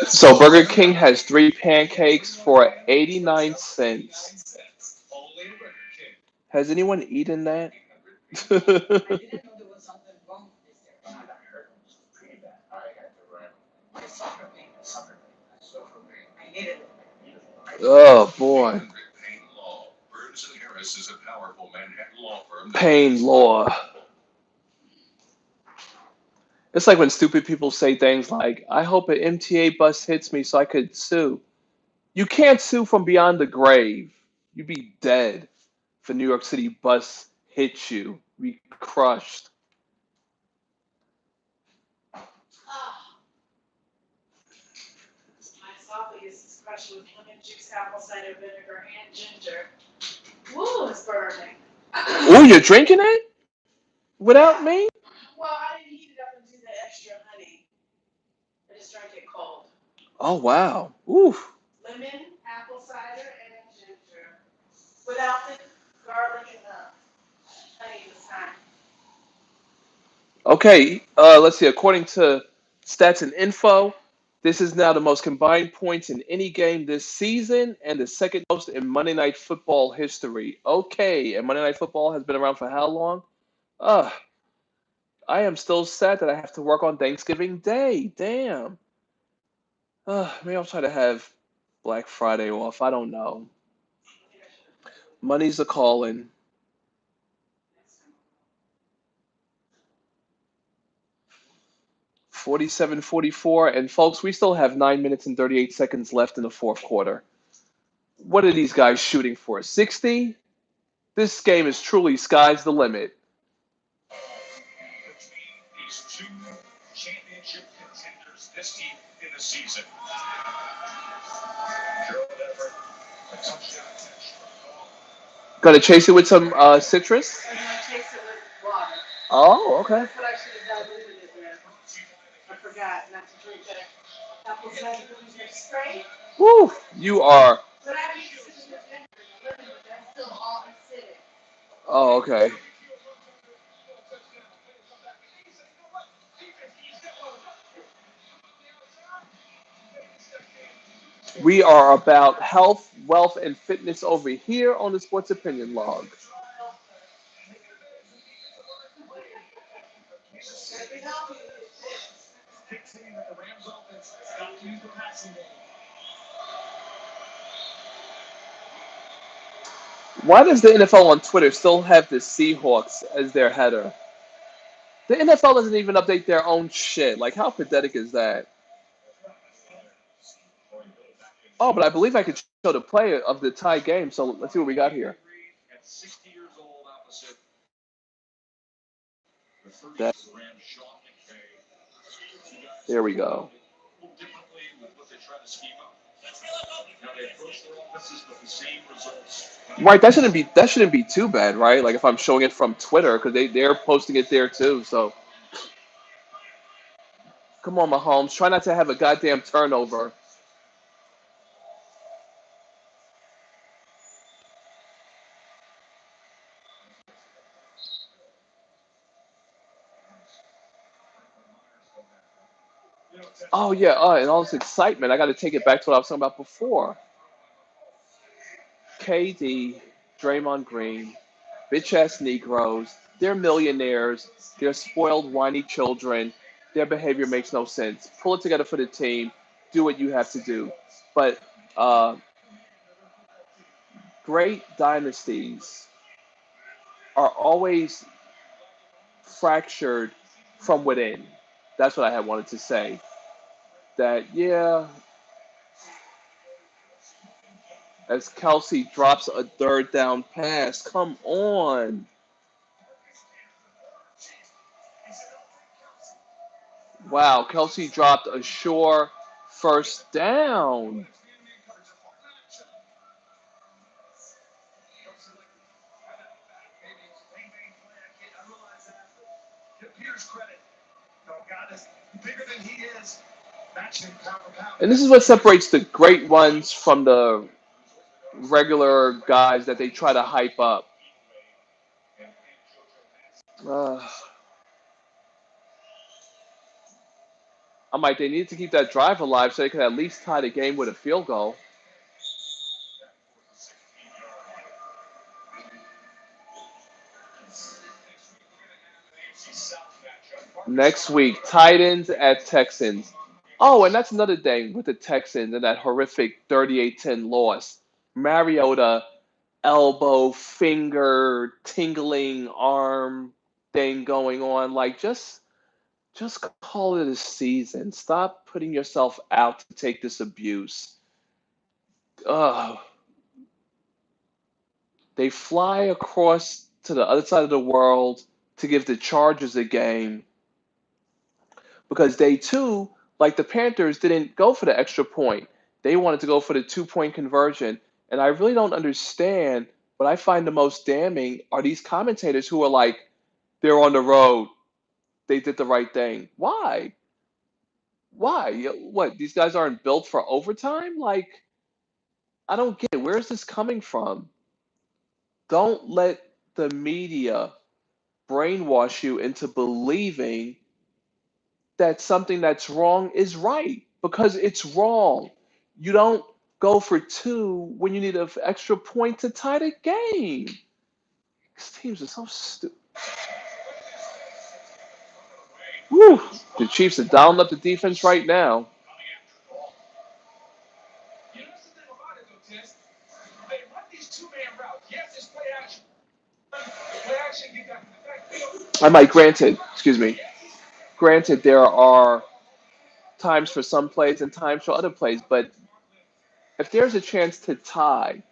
Speaker 1: So Burger King has 3 pancakes for 89 cents. Has anyone eaten that? Oh boy. Pain law. It's like when stupid people say things like, I hope an MTA bus hits me so I could sue. You can't sue from beyond the grave. You'd be dead if a New York City bus hits you. You'd be crushed. Oh, you're drinking it? Without me? Oh, wow. Oof. Okay, let's see. According to Stats and Info, this is now the most combined points in any game this season and the second most in Monday Night Football history. Okay, and Monday Night Football has been around for how long? Uh, I am still sad that I have to work on Thanksgiving Day. Damn. Maybe I'll try to have Black Friday off. I don't know. Money's a calling. 47-44, and folks, we still have 9 minutes and 38 seconds left in the fourth quarter. What are these guys shooting for? 60? This game is truly sky's the limit. Gonna chase it with some citrus. Oh, okay. Woo, you are. Oh, okay. We are about health, wealth, and fitness over here on the Sports Opinion Log. Why does the NFL on Twitter still have the Seahawks as their header? The NFL doesn't even update their own shit. Like, how pathetic is that? Oh, but I believe I could show the play of the tie game. So let's see what we got here. That, there we go. Right, that shouldn't be too bad, right? Like if I'm showing it from Twitter because they're posting it there too. So come on, Mahomes, try not to have a goddamn turnover. Oh yeah, and all this excitement. I got to take it back to what I was talking about before. KD, Draymond Green, bitch ass Negroes. They're millionaires. They're spoiled, whiny children. Their behavior makes no sense. Pull it together for the team. Do what you have to do. But uh, great dynasties are always fractured from within. That's what I had wanted to say. That, yeah, as Kelsey drops a third down pass, come on. Wow, Kelsey dropped a sure first down. And this is what separates the great ones from the regular guys that they try to hype up. Uh, I'm like, they need to keep that drive alive so they can at least tie the game with a field goal. Next week, Titans at Texans. Oh, and that's another thing with the Texans and that horrific 38-10 loss. Mariota elbow, finger, tingling arm thing going on. Like, just call it a season. Stop putting yourself out to take this abuse. Ugh. They fly across to the other side of the world to give the Chargers a game because they too, like the Panthers, didn't go for the extra point. They wanted to go for the 2 point conversion. And I really don't understand. What I find the most damning are these commentators who are like, they're on the road. They did the right thing. Why? Why? What? These guys aren't built for overtime? Like, I don't get it. Where is this coming from? Don't let the media brainwash you into believing that something that's wrong is right because it's wrong. You don't go for two when you need an extra point to tie the game. These teams are so stupid. Woo! The Chiefs are dialing up the defense right now. I might granted, excuse me, granted there are times for some plays and times for other plays, but if there's a chance to tie,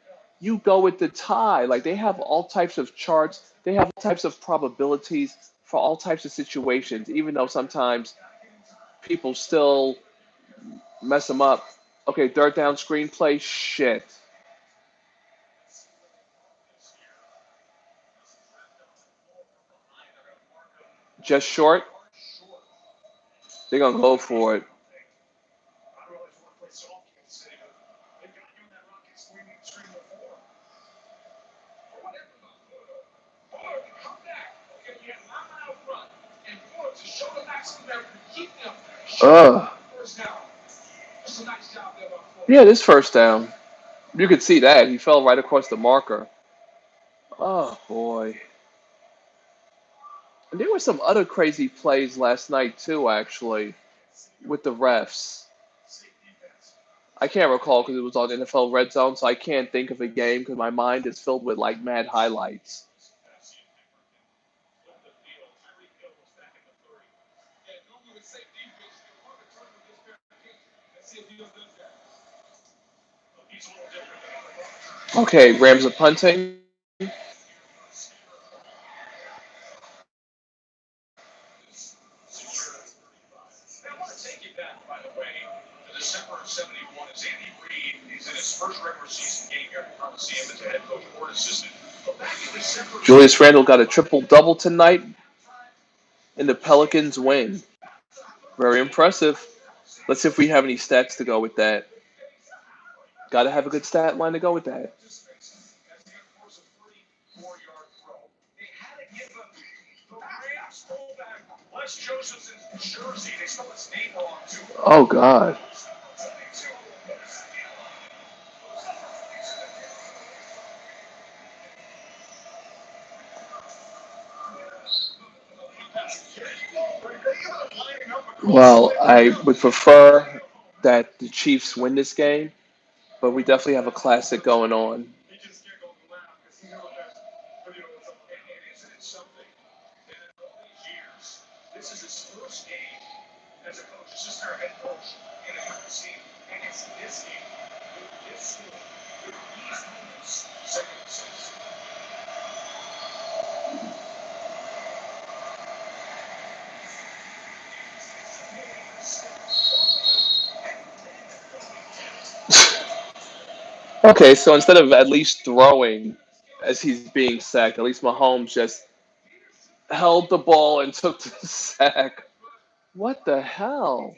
Speaker 1: you go with the tie. Like they have all types of charts, they have all types of probabilities for all types of situations, even though sometimes people still Mess him up. Okay, third down screenplay. Shit. Just short. They're gonna go for it. Ugh. Yeah, this first down. You could see that. He fell right across the marker. Oh boy. And there were some other crazy plays last night too, actually, with the refs. I can't recall because it was on NFL Red Zone, so I can't think of a game because my mind is filled with like mad highlights. Okay, Rams are punting. Julius Randle got a triple double tonight, and the Pelicans win. Very impressive. Let's see if we have any stats to go with that. Got to have a good stat line to go with that. Oh God. Well, I would prefer that the Chiefs win this game, but we definitely have a classic going on. Okay, so instead of at least throwing as he's being sacked, at least Mahomes just held the ball and took the sack. What the hell?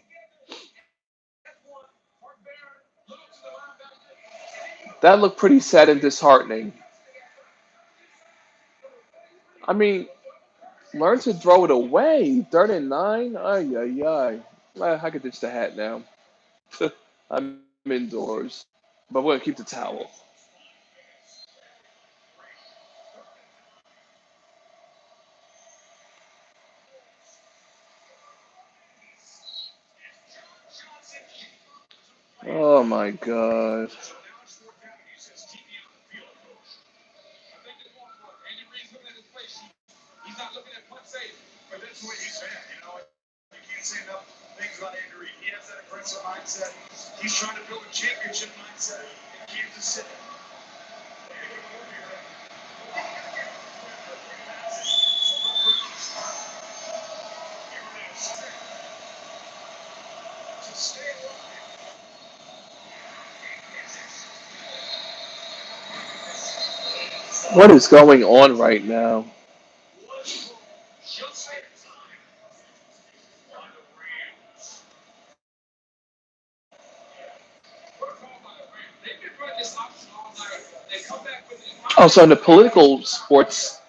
Speaker 1: That looked pretty sad and disheartening. I mean, learn to throw it away. Third and nine? Ay, ay, ay. I could ditch the hat now. I'm indoors. But we're going to keep the towel. Oh my god. What is going on right now? Also, in the political sports,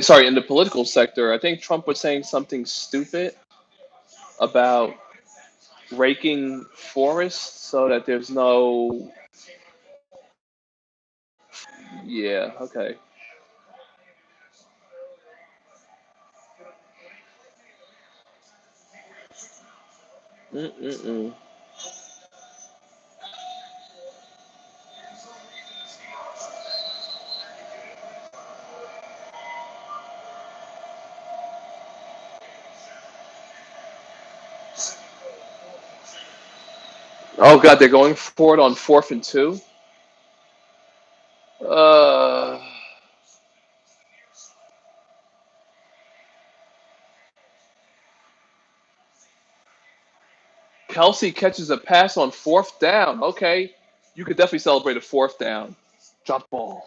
Speaker 1: sorry, in the political sector, I think Trump was saying something stupid about raking forests so that there's no. Yeah, okay. Mm-mm-mm. Oh God, they're going for it on fourth and two. Uh, Kelsey catches a pass on fourth down. Okay. You could definitely celebrate a fourth down. Drop ball.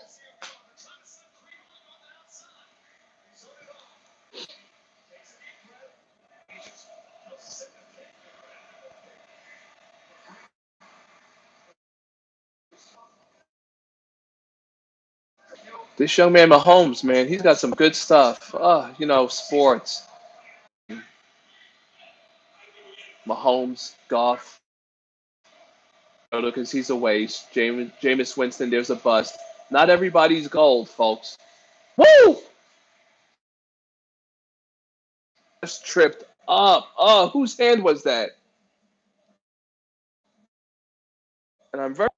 Speaker 1: This young man, Mahomes, man, he's got some good stuff. Sports. Mahomes, Goff, because he's a waste. Jameis Winston, there's a bust. Not everybody's gold, folks. Woo! Just tripped up. Oh, whose hand was that? And I'm very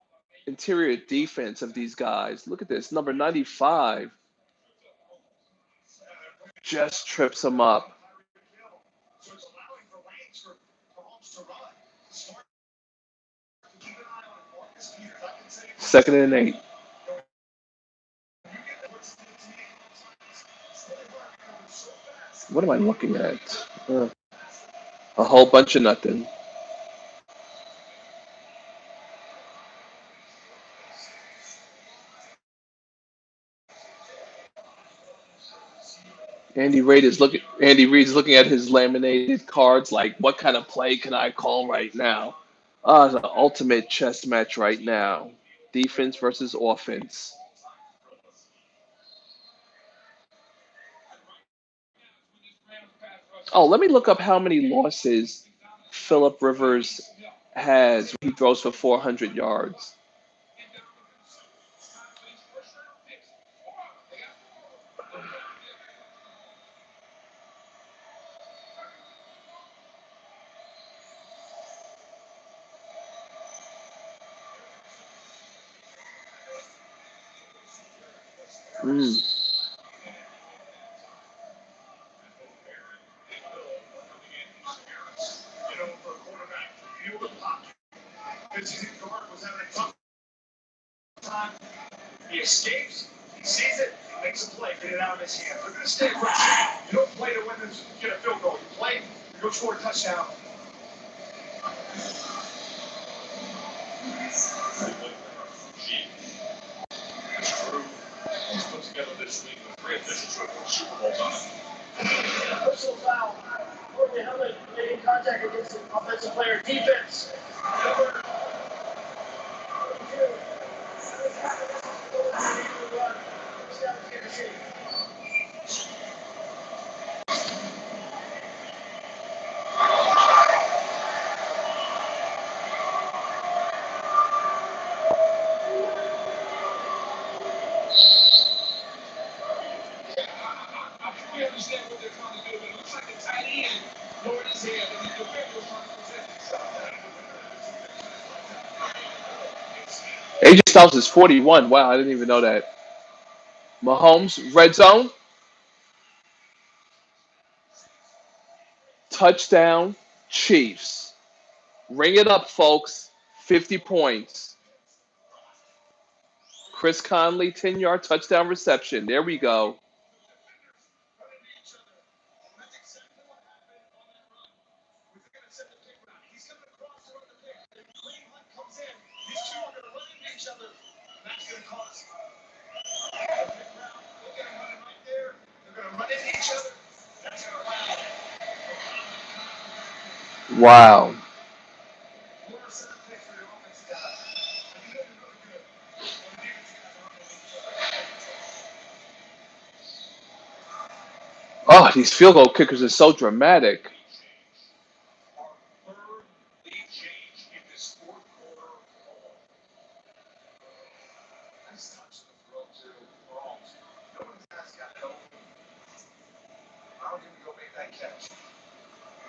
Speaker 1: interior defense of these guys. Look at this, number 95 just trips him up. Second and 8. What am I looking at? A whole bunch of nothing. Andy Reid's looking at his laminated cards like, what kind of play can I call right now? It's an ultimate chess match right now. Defense versus offense. Oh, let me look up how many losses Philip Rivers has when he throws for 400 yards. Mm. AJ Styles is 41. Wow, I didn't even know that. Mahomes, red zone, touchdown, Chiefs. Ring it up, folks. 50 points. Chris Conley, 10-yard touchdown reception. There we go. Wow. Oh, these field goal kickers are so dramatic.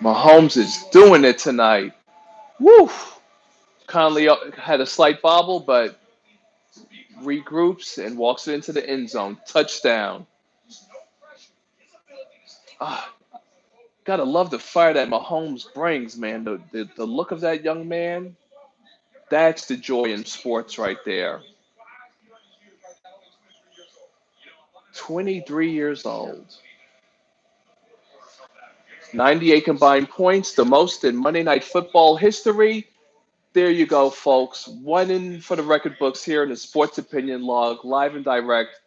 Speaker 1: Mahomes is doing it tonight. Woo! Conley had a slight bobble, but regroups and walks it into the end zone. Touchdown. Ah, gotta love the fire that Mahomes brings, man. The look of that young man, that's the joy in sports right there. 23 years old. 98 combined points, the most in Monday Night Football history. There you go, folks. One in for the record books here in the Sports Opinion Log, live and direct.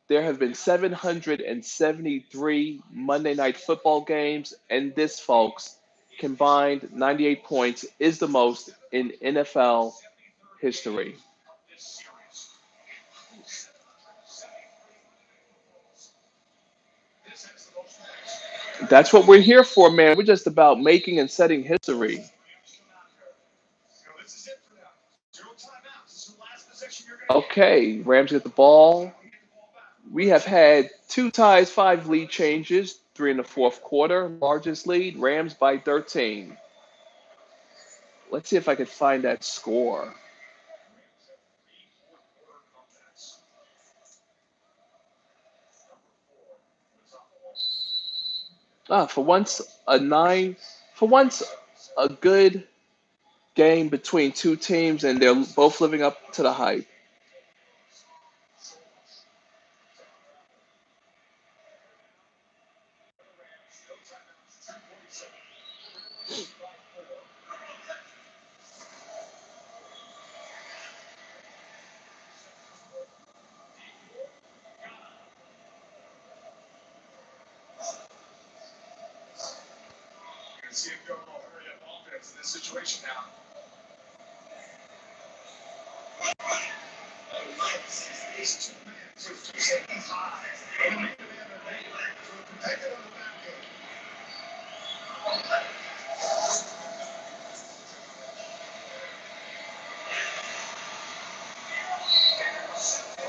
Speaker 1: There have been 773 Monday Night Football games, and this, folks, combined 98 points is the most in NFL history. That's what we're here for, man. We're just about making and setting history. Okay, Rams get the ball. We have had two ties, five lead changes, three in the fourth quarter. Largest lead, Rams by 13. Let's see if I can find that score. Ah, for once, a good game between two teams, and they're both living up to the hype.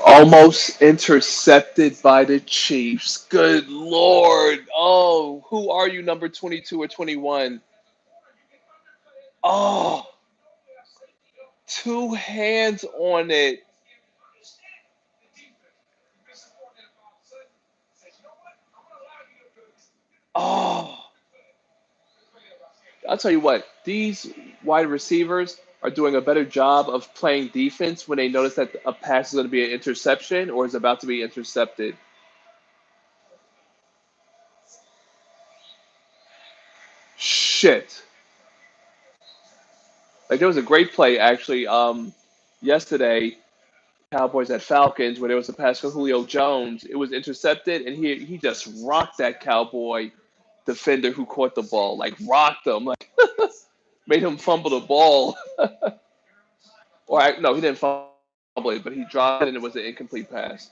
Speaker 1: Almost intercepted by the Chiefs. Good Lord. Oh, who are you, number 22 or 21? Oh, two hands on it. Oh, I'll tell you what, these wide receivers are doing a better job of playing defense when they notice that a pass is going to be an interception or is about to be intercepted. Shit. Like there was a great play actually yesterday, Cowboys at Falcons, where there was a pass for Julio Jones. It was intercepted, and he just rocked that Cowboy defender who caught the ball, like rocked him, like made him fumble the ball. No, he didn't fumble it, but he dropped it, and it was an incomplete pass.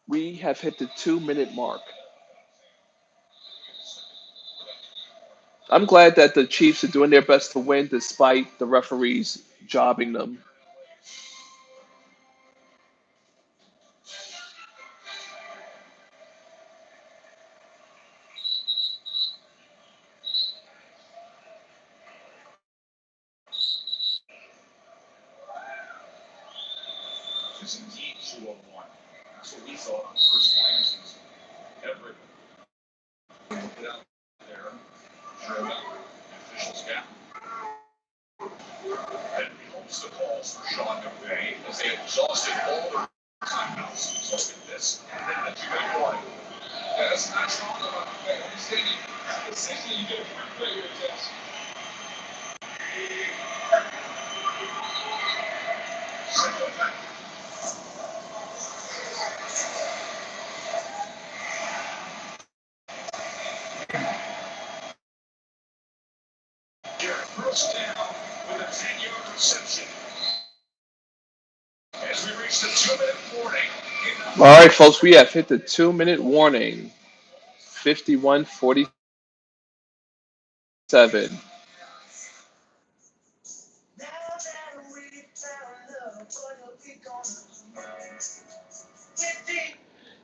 Speaker 1: We have hit the 2 minute mark. I'm glad that the Chiefs are doing their best to win despite the referees jobbing them. All right, folks, we have hit the 2 minute warning. 51-47.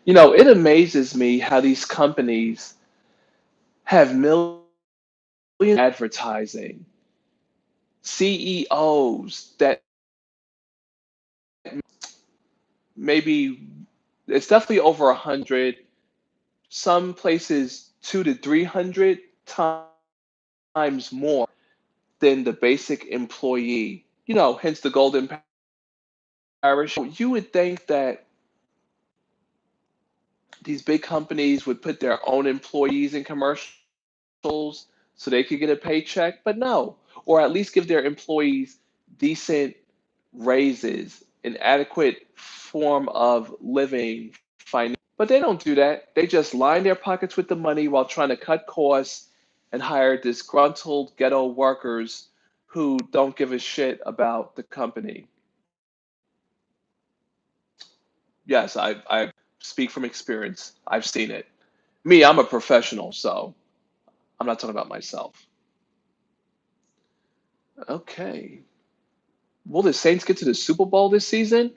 Speaker 1: You know, it amazes me how these companies have millions advertising, CEOs that maybe it's definitely over 100, some places 200 to 300 times more than the basic employee. You know, hence the golden You would think that these big companies would put their own employees in commercials so they could get a paycheck, but no, or at least give their employees decent raises, an adequate form of living financially. But they don't do that. They just line their pockets with the money while trying to cut costs and hire disgruntled ghetto workers who don't give a shit about the company. Yes, I speak from experience. I've seen it. Me, I'm a professional, so I'm not talking about myself. Okay. Will the Saints get to the Super Bowl this season?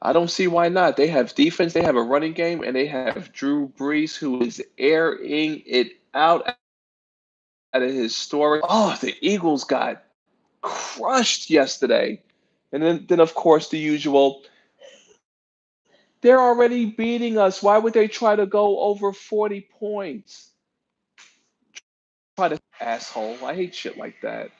Speaker 1: I don't see why not. They have defense, they have a running game, and they have Drew Brees, who is airing it out at a historic. Oh, the Eagles got crushed yesterday. And then of course, the usual. They're already beating us. Why would they try to go over 40 points? Try to asshole. I hate shit like that.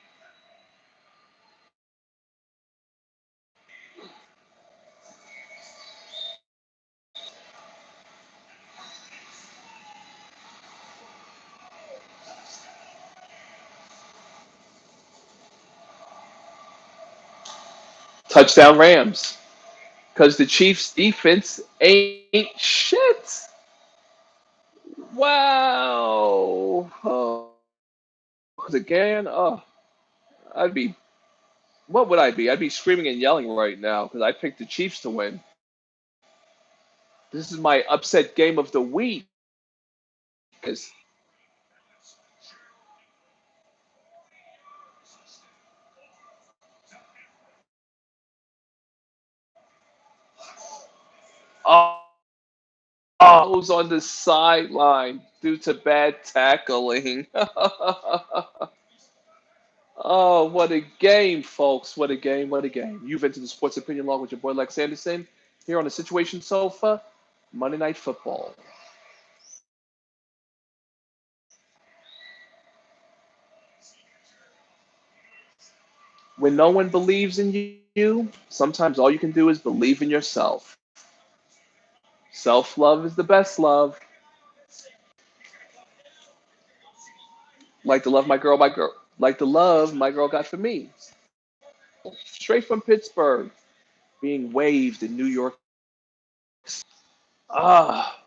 Speaker 1: Touchdown Rams. Because the Chiefs' defense ain't shit. Wow. Oh, again. Oh, I'd be. What would I be? I'd be screaming and yelling right now because I picked the Chiefs to win. This is my upset game of the week. Because oh, who's on the sideline due to bad tackling. Oh, what a game, folks. What a game. What a game. You've entered the Sports Opinion Log with your boy Lex Anderson here on the Situation Sofa, Monday Night Football. When no one believes in you, sometimes all you can do is believe in yourself. Self love is the best love. Like the love like the love my girl got for me. Straight from Pittsburgh, being waved in New York. Ah,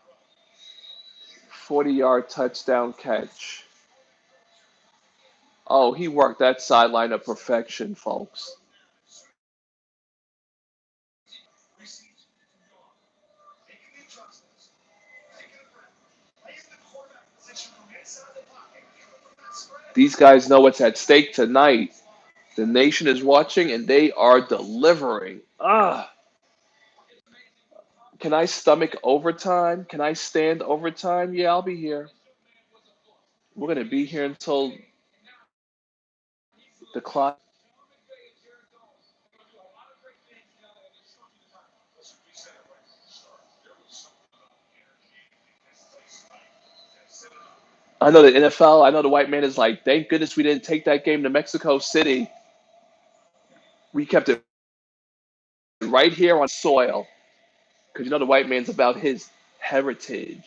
Speaker 1: 40-yard touchdown catch. Oh, he worked that sideline of perfection, folks. These guys know what's at stake tonight. The nation is watching and they are delivering. Ah, can I stomach overtime? Can I stand overtime? Yeah, I'll be here. We're going to be here until the clock. I know the NFL, I know the white man is like, thank goodness we didn't take that game to Mexico City. We kept it right here on soil because you know the white man's about his heritage.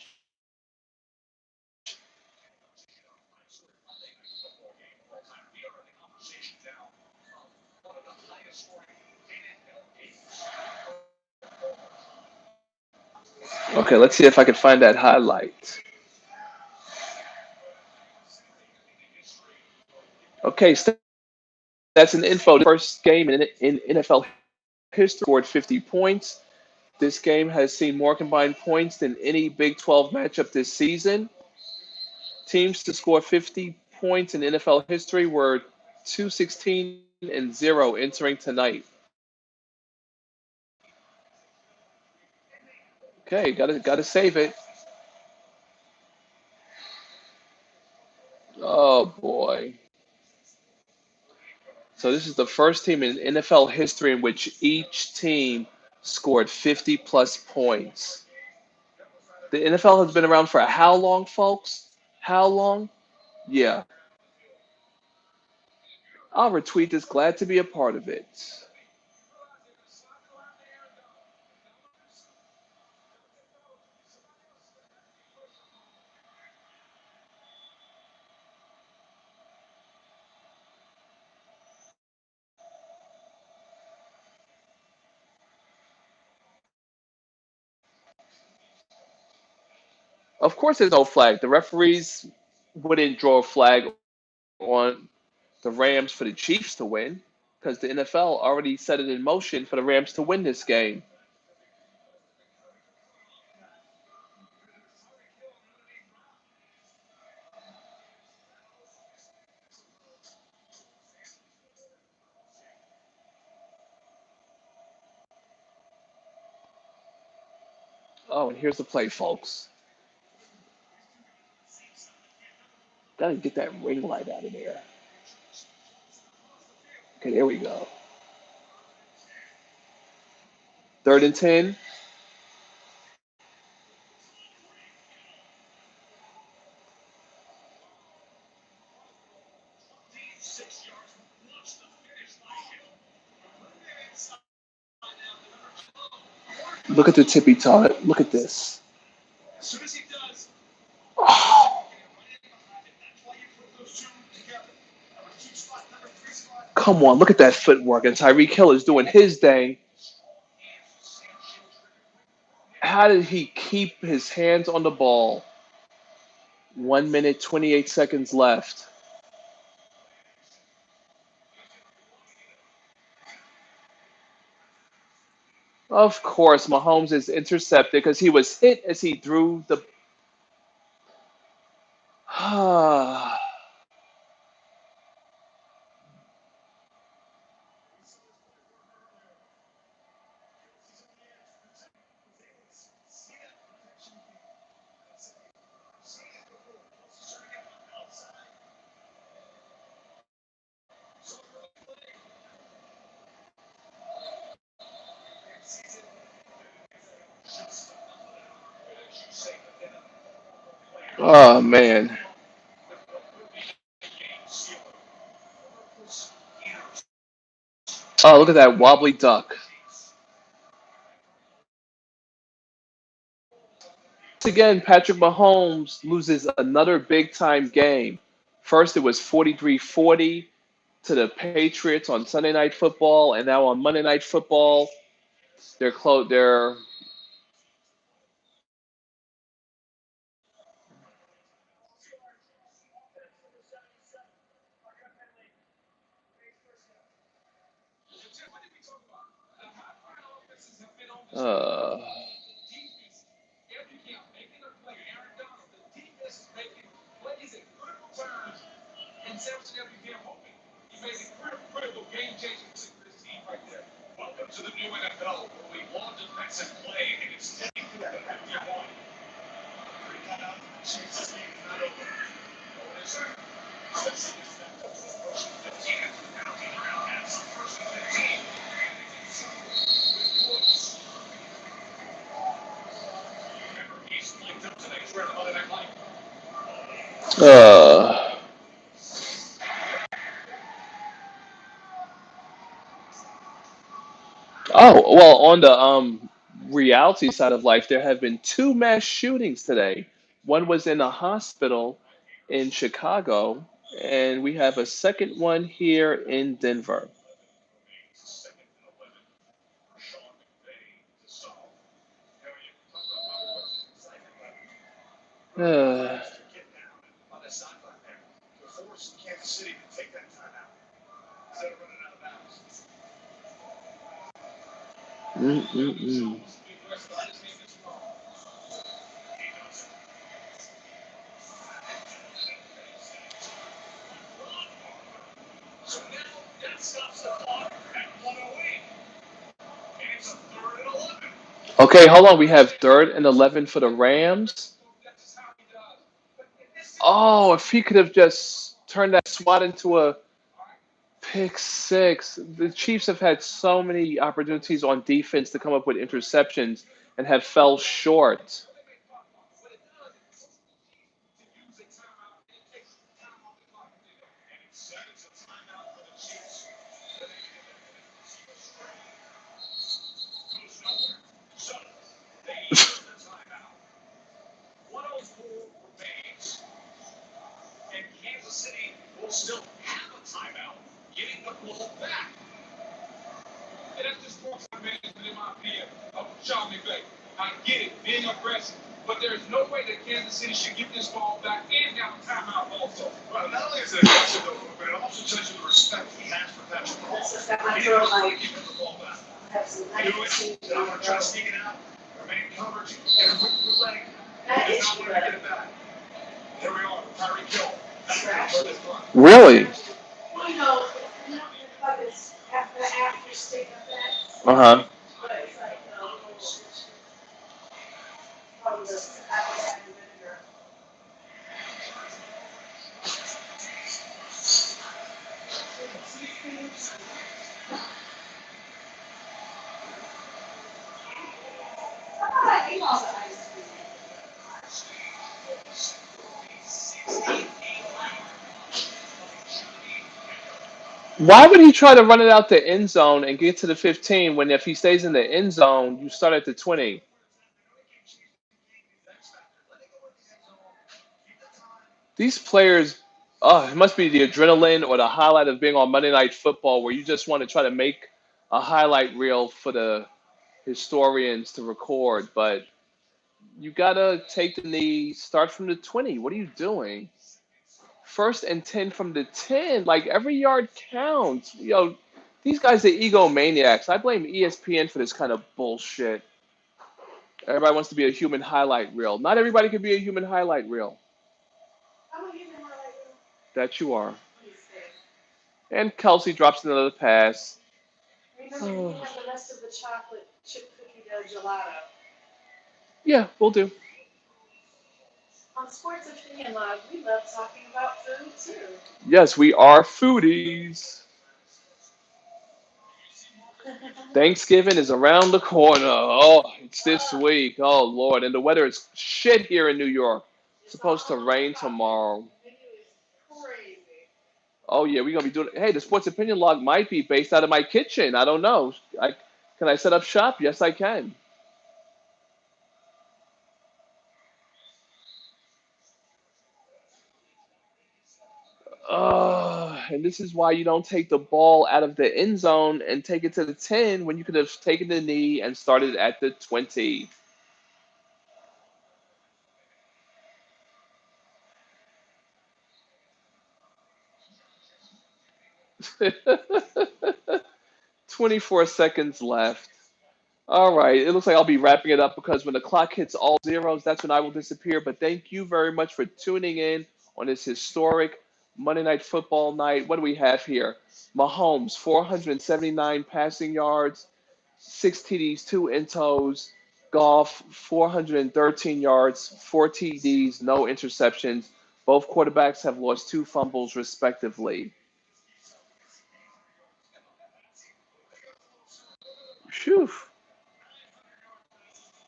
Speaker 1: Okay, let's see if I can find that highlight. Okay, that's an info. The first game in NFL history scored 50 points. This game has seen more combined points than any Big 12 matchup this season. Teams to score 50 points in NFL history were 216-0 entering tonight. Okay, gotta save it. Oh boy. So this is the first team in NFL history in which each team scored 50 plus points. The NFL has been around for how long, folks? How long? Yeah. I'll retweet this. Glad to be a part of it. Of course, there's no flag. The referees wouldn't draw a flag on the Rams for the Chiefs to win because the NFL already set it in motion for the Rams to win this game. Oh, and here's the play, folks. Gotta get that ring light out of there. Okay, there we go. 3rd and 10. Look at the tippy toe. Look at this. Oh, come on, look at that footwork. And Tyreek Hill is doing his thing. How did he keep his hands on the ball? 1 minute, 28 seconds left. Of course, Mahomes is intercepted because he was hit as he threw the. Oh, man. Oh, look at that wobbly duck. Once again, Patrick Mahomes loses another big time game. First, it was 43-40 to the Patriots on Sunday Night Football, and now on Monday Night Football, they're close. They're uh, uh. Oh well, on the reality side of life, there have been two mass shootings today. One was in a hospital in Chicago, and we have a second one here in Denver. Uh, mm-mm-mm. Okay, hold on. We have 3rd and 11 for the Rams. Oh, if he could have just turned that swat into a pick six. The Chiefs have had so many opportunities on defense to come up with interceptions and have fell short.
Speaker 2: but there's no way that Kansas City should get this ball back and have a timeout also. Well, not only is it aggressive, though, but it also tells you the respect he has for Patrick Mahomes. He knows how to give him the ball back. You know it, then I'm going to try to sneak it out, remain in coverage, and we're letting him. He does not want to get it back. Here we are, Tyreek Hill. Back to this run.
Speaker 1: Really? Uh huh. Why would he try to run it out the end zone and get to the 15 when if he stays in the end zone, you start at the 20? These players, oh, it must be the adrenaline or the highlight of being on Monday Night Football where you just want to try to make a highlight reel for the historians to record. But you got to take the knee, start from the 20. What are you doing? First and 10 from the 10. Like every yard counts. These guys are egomaniacs. I blame ESPN for this kind of bullshit. Everybody wants to be a human highlight reel. Not everybody can be a human highlight reel. That you are. And Kelsey drops another pass. Yeah, we'll do. Yes, we are foodies. Thanksgiving is around the corner. Oh, it's this week. Oh, Lord. And the weather is shit here in New York. It's supposed to rain tomorrow. Oh, yeah, we're going to be doing. Hey, the sports opinion log might be based out of my kitchen. I don't know. Can I set up shop? Yes, I can. And this is why you don't take the ball out of the end zone and take it to the 10 when you could have taken the knee and started at the 20. 24 seconds left. All right. It looks like I'll be wrapping it up because when the clock hits all zeros, that's when I will disappear. But thank you very much for tuning in on this historic Monday Night Football night. What do we have here? Mahomes, 479 passing yards, 6 TDs, 2 intos. Goff, 413 yards, 4 TDs, no interceptions. Both quarterbacks have lost 2 fumbles, respectively. Phew.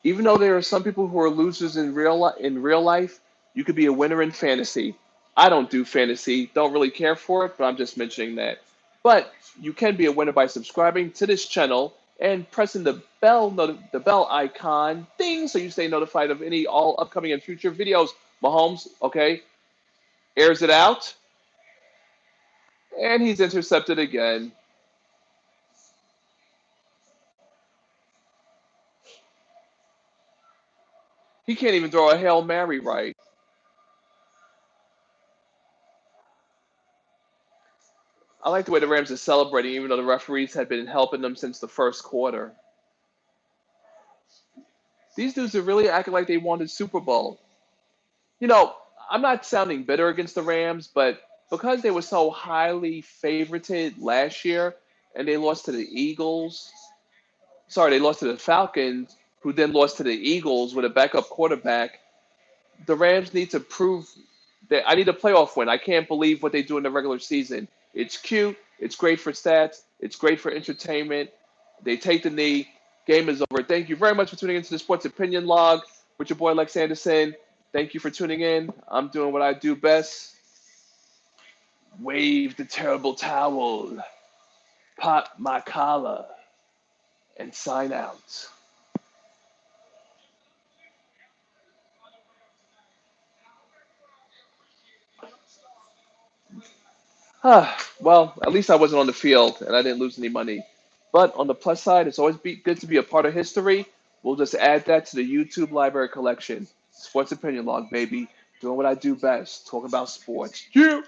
Speaker 1: Even though there are some people who are losers in real life, you could be a winner in fantasy. I don't do fantasy, don't really care for it, but I'm just mentioning that. But you can be a winner by subscribing to this channel and pressing the bell icon, ding, so you stay notified of any all upcoming and future videos. Mahomes, okay, airs it out, and he's intercepted again. He can't even throw a Hail Mary right. I like the way the Rams are celebrating, even though the referees had been helping them since the first quarter. These dudes are really acting like they wanted Super Bowl. You know, I'm not sounding bitter against the Rams, but because they were so highly favorited last year and they lost to the Eagles, sorry, they lost to the Falcons, who then lost to the Eagles with a backup quarterback, the Rams need to prove that I need a playoff win. I can't believe what they do in the regular season. It's cute. It's great for stats. It's great for entertainment. They take the knee. Game is over. Thank you very much for tuning into the Sports Opinion Log with your boy Lex Anderson. Thank you for tuning in. I'm doing what I do best. Wave the terrible towel, pop my collar, and sign out. Well, at least I wasn't on the field and I didn't lose any money. But on the plus side, it's always good to be a part of history. We'll just add that to the YouTube library collection. Sports opinion log, baby. Doing what I do best. Talk about sports. Yeah.